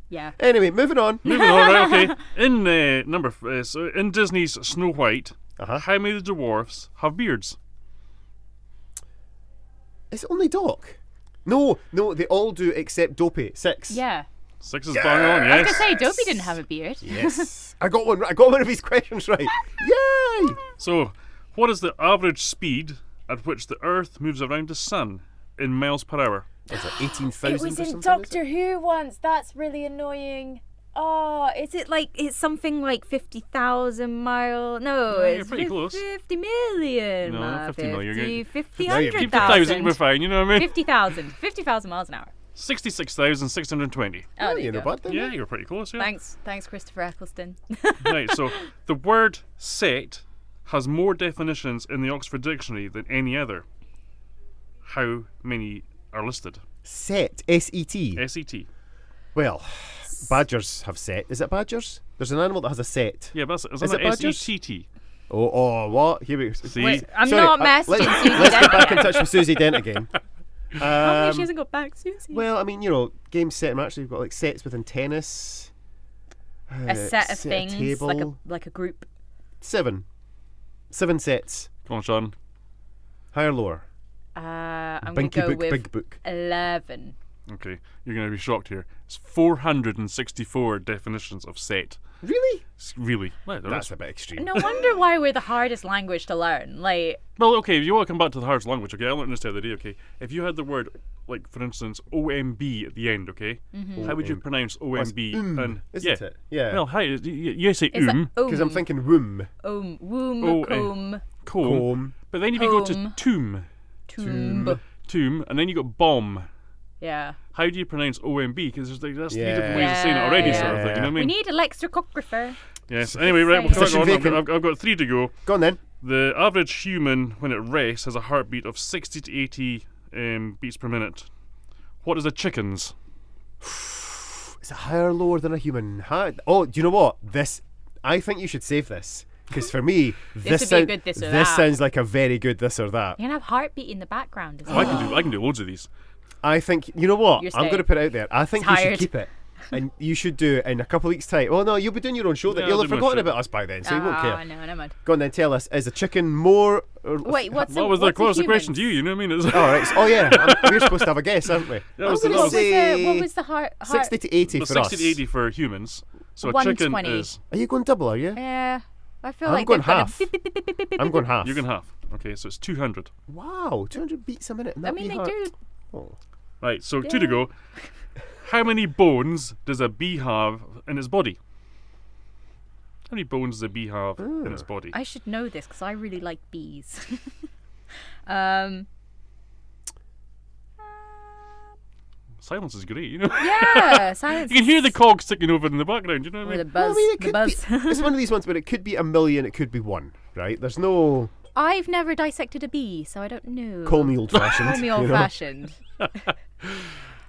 Yeah. Anyway, moving on. Moving on, right, okay. In so in Disney's Snow White, Uh-huh. how many of the dwarfs have beards? It's only Doc. No, they all do except Dopey. 6. Yeah. 6 is bang on, I was yes. gonna say Dopey didn't have a beard. Yes. I got one. I got one of his questions right. Yay! So, what is the average speed at which the Earth moves around the Sun in miles per hour? Was it 18,000 It was or in something? Doctor Who once. That's really annoying. Oh, is it like it's something like 50,000 mile? No, Yeah, you're it's pretty close. 50 million. No, not 50 million, you're 50, Now you're 50,000 we're fine, you know what I mean? 50,000 miles an hour. 66,620. Oh, there you you're go. not bad then. Yeah, you're pretty close, yeah. Thanks, Christopher Eccleston. Right, so the word set has more definitions in the Oxford Dictionary than any other. How many are listed? Set. S-E-T. S-E-T. Well, badgers have set. Is it badgers? There's an animal that has a set. Yeah, but Is isn't it it badgers? S-E-T-T? Oh, what? Here we go. See? Wait, I'm Sorry, not messaging let's, Susie let's get Dent back in yet. touch with Susie Dent again. How come she hasn't got back, Susie? Well, I mean, you know, games set and match. You've got like sets within tennis. A set of things, table. like a group. 7. 7 sets. Come on, Sean. Higher, lower. I'm going to Binky go Book, with Big Book. 11. Okay, you're going to be shocked here. It's 464 definitions of set. Really? Really? Well, That's a bit extreme. No wonder why we're the hardest language to learn. Like, well, okay, if you want to come back to the hardest language, okay, I learned this the other day, okay? If you had the word, like, for instance, OMB at the end, okay? How would you pronounce OMB? And Isn't it? Yeah. Well, you say is that Because I'm thinking womb. womb, Oh, comb, comb. But then if you go to Comb. tomb, tomb. and then you got bomb, Yeah. how do you pronounce OMB? Because that's 3 different Yeah. ways of saying it already, Yeah. sort of thing, you know what I We mean? need a lexicographer. Yes, anyway, right, we'll Position crack on. vacant. I've got 3 to go. Go on then. The average human, when it rests, has a heartbeat of 60 to 80 beats per minute. What is a chicken's? Is it higher or lower than a human? Oh, do you know what? I think you should save this. Because for me, This would be a good this or this that. sounds like a very good this or that. You can have heartbeat in the background as Oh, well. I can do loads of these. I think, you know what? You're I'm going to staying. put it out there. I think you Tired. should keep it. And you should do it in a couple of weeks' time. Well, no, you'll be doing your own show. Yeah, You'll I'll have do my forgotten show. about us by then, so you won't care. No, never mind. Go on then, tell us. Is a chicken more... Or Wait, what's What was the question to you? You know what I mean? It's Oh, right. Oh, yeah. We're supposed to have a guess, aren't we? That I'm was going the- to that was- say... What was the heart? 60 to 80 But for 60 us. to 80 for humans. So a chicken 120. is... Are you going double, are you? Yeah. I feel I'm like going they've got a half. beep, beep, beep, beep, beep, beep, I'm beep, going beep. half. You're going half. Okay, so it's 200. Wow, 200 beats a minute. I mean, they do. Oh. Right, so 2 to go. How many bones does a bee have in its body? How many bones does a bee have in its body? I should know this because I really like bees. Silence is great, you know. Yeah, silence. You can hear the cogs ticking over in the background. You know what I Or the mean? buzz. Well, I mean, it the could buzz. be. It's one of these ones where it could be a million, it could be one, right? There's no I've never dissected a bee, so I don't know. call me old-fashioned. Call me you know? old-fashioned.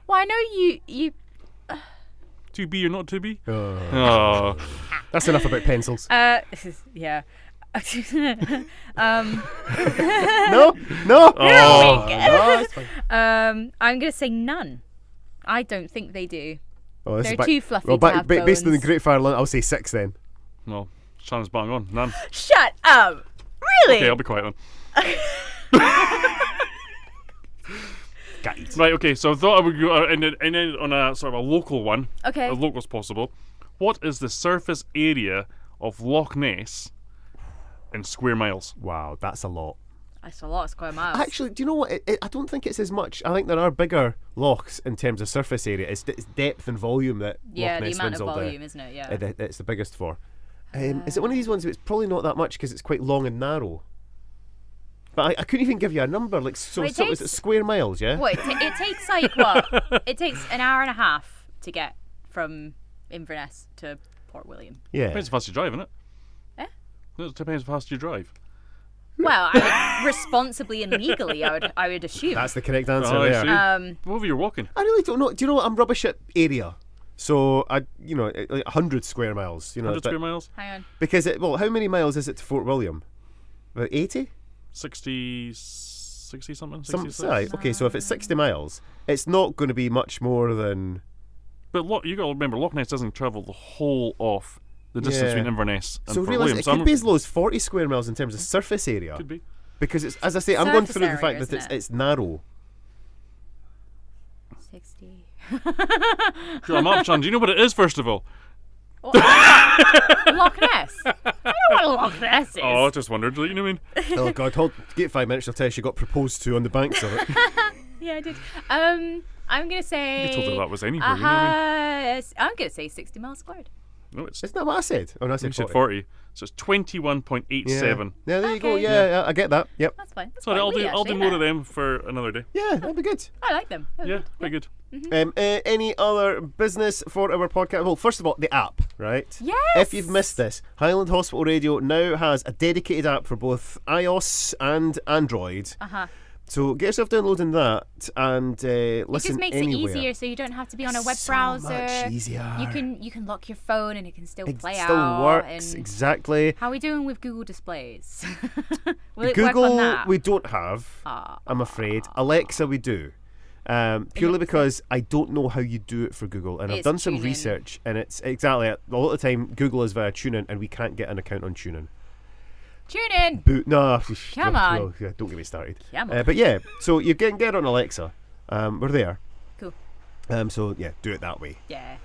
Well, I know you. To be or not to be? Oh. Oh. That's enough about pencils. Yeah. No. Oh. No, it's fine. I'm gonna say none. I don't think they do. Oh, this They're is back- too fluffy well, to back, have based on the bones. Great Fire Line, I'll say 6 then. No. Shannon's bang on. None. Shut up! Really? Okay, I'll be quiet then. Guys. Right, okay, so I thought I would go and then on a sort of a local one. Okay. As local as possible. What is the surface area of Loch Ness in square miles? Wow, that's a lot. That's a lot of square miles. Actually, do you know what? I don't think it's as much. I think there are bigger lochs in terms of surface area. It's depth and volume that yeah, Loch the Ness amount wins of all volume, isn't it? Yeah. it's the biggest for. Is it one of these ones where it's probably not that much because it's quite long and narrow? But I couldn't even give you a number. Like so, Well, it so is takes- it square miles? Yeah. What? It takes like what? It takes an hour and a half to get from Inverness to Port William. Yeah. Depends how fast you drive, innit? Eh? It depends how fast you drive. Well, I would responsibly and legally, I would assume. That's the correct answer Oh, I there. see. What were you walking? I really don't know. Do you know what? I'm rubbish at area. So like 100 square miles. 100 but- square miles? Hang on. Because how many miles is it to Fort William? About 80? 60 something? 66? Right. Okay, so if it's 60 miles, it's not going to be much more than. But you got to remember, Loch Ness doesn't travel the whole of the distance Yeah. between Inverness and So Fort realise William. it So could be as low as 40 square miles in terms of surface area. Could be. Because it's, as I say, I'm going Surface through the area, fact that isn't it's it? it's narrow. 60. Sure, I'm up, Shan. Do you know what it is, first of all? Loch Ness. I know what Loch Ness is. Oh, I just wondered. You know what I mean? Oh God, get 5 minutes. I'll tell you, she got proposed to on the banks of it. Yeah, I did. I'm gonna say. You told her that was anywhere, you know what I I'm gonna say 60 miles squared. No, it's. Isn't that what I said? Oh, no, I You said said 40. 40. So it's 21.87. Yeah, there you go. Okay. Yeah, I get that. Yep. That's fine. That's Sorry, quite I'll wee, do actually, more isn't of it? them for another day. Yeah, that'd be good. I like them. They're Yeah, good. very good. Any other business for our podcast? Well, first of all, the app, right? Yes. If you've missed this, Highland Hospital Radio now has a dedicated app for both iOS and Android. So get yourself downloading that and It listen just makes anywhere. it easier, so you don't have to be on a web So browser. much easier. You can lock your phone and it can still It play still out. works, and exactly. How are we doing with Google displays? Will it Google work on that? we don't have, I'm afraid. Alexa we do. Purely because I don't know how you do it for Google, and I've It's done some TuneIn. research, and it's exactly a lot of the time Google is via TuneIn, and we can't get an account on TuneIn. Tune in. No, Come on. well, yeah, don't get me started. Come on. But yeah, so you can get it on Alexa. We're there. Cool. So yeah, do it that way. Yeah.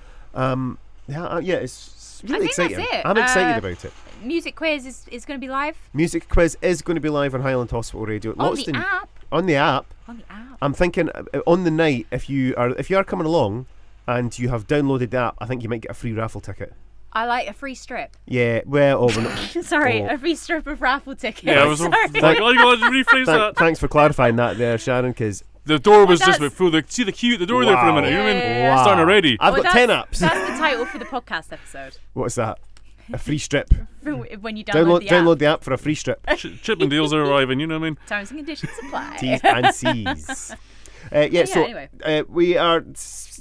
Yeah, it's really think that's exciting. it. I'm excited about it. Music quiz is going to be live Music quiz is going to be live on Highland Hospital Radio. on the app. On the app. On the app. I'm thinking on the night, if you are coming along and you have downloaded the app, I think you might get a free raffle ticket. I like a free strip. Yeah, well, we're not. Sorry, Oh. a free strip of raffle tickets. Yeah, I was Sorry. like, oh, you got to rephrase that. Thanks for clarifying that there, Shannon, because The door was just that's- about full. See the queue at the door there for a Wow. minute. You know what I mean? Yeah. Wow. Starting already. I've got 10 apps. That's the title for the podcast episode. What's that? A free strip. When you download the app. Download the app for a free strip. Chippendales are arriving. You know what I mean? Terms and conditions apply. T's and C's. So anyway. we are.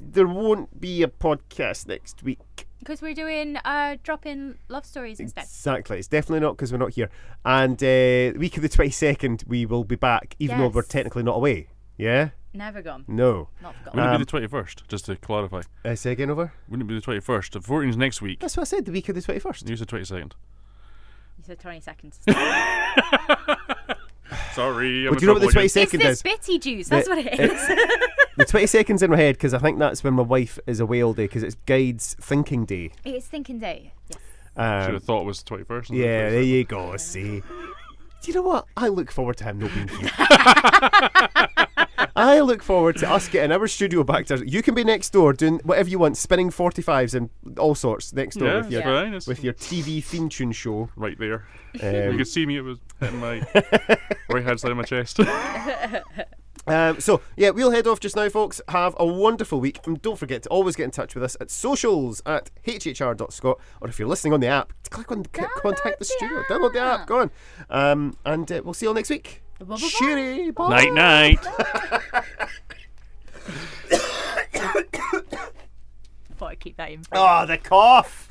There won't be a podcast next week. Because we're doing drop-in love stories instead. Exactly. It's definitely not because we're not here. And the week of the 22nd, we will be back, even though Yes. we're technically not away. Yeah? Never gone. No. Not forgotten. Wouldn't it be the 21st? Just to clarify. Say again over? Wouldn't it be the 21st? The 14th is next week. That's what I said, the week of the 21st. You said 22nd. You said 20 seconds. Sorry. I'm Well, in do you know what the trouble again. 22nd It's this is? bitty juice. That's what it is. The 22nd's in my head because I think that's when my wife is away all day because it's Guide's Thinking Day. It's thinking day. Yes. Should have thought it was the 21st. Yeah, there you go, see. Do you know what? I look forward to him not being here. I look forward to us getting our studio back to. You can be next door doing whatever you want, spinning 45s and all sorts next door Yeah, with your it's fine. It's with your TV theme tune show. right there. You could see me. It was hitting my right hand side of my chest. So, yeah, we'll head off just now, folks. Have a wonderful week. And don't forget to always get in touch with us at socials at hhr.scot, or if you're listening on the app, click on Contact the Studio. Download the app. Go on. And we'll see you all next week. Cheery. Bye. Night. Thought I'd keep that in. Oh, the cough.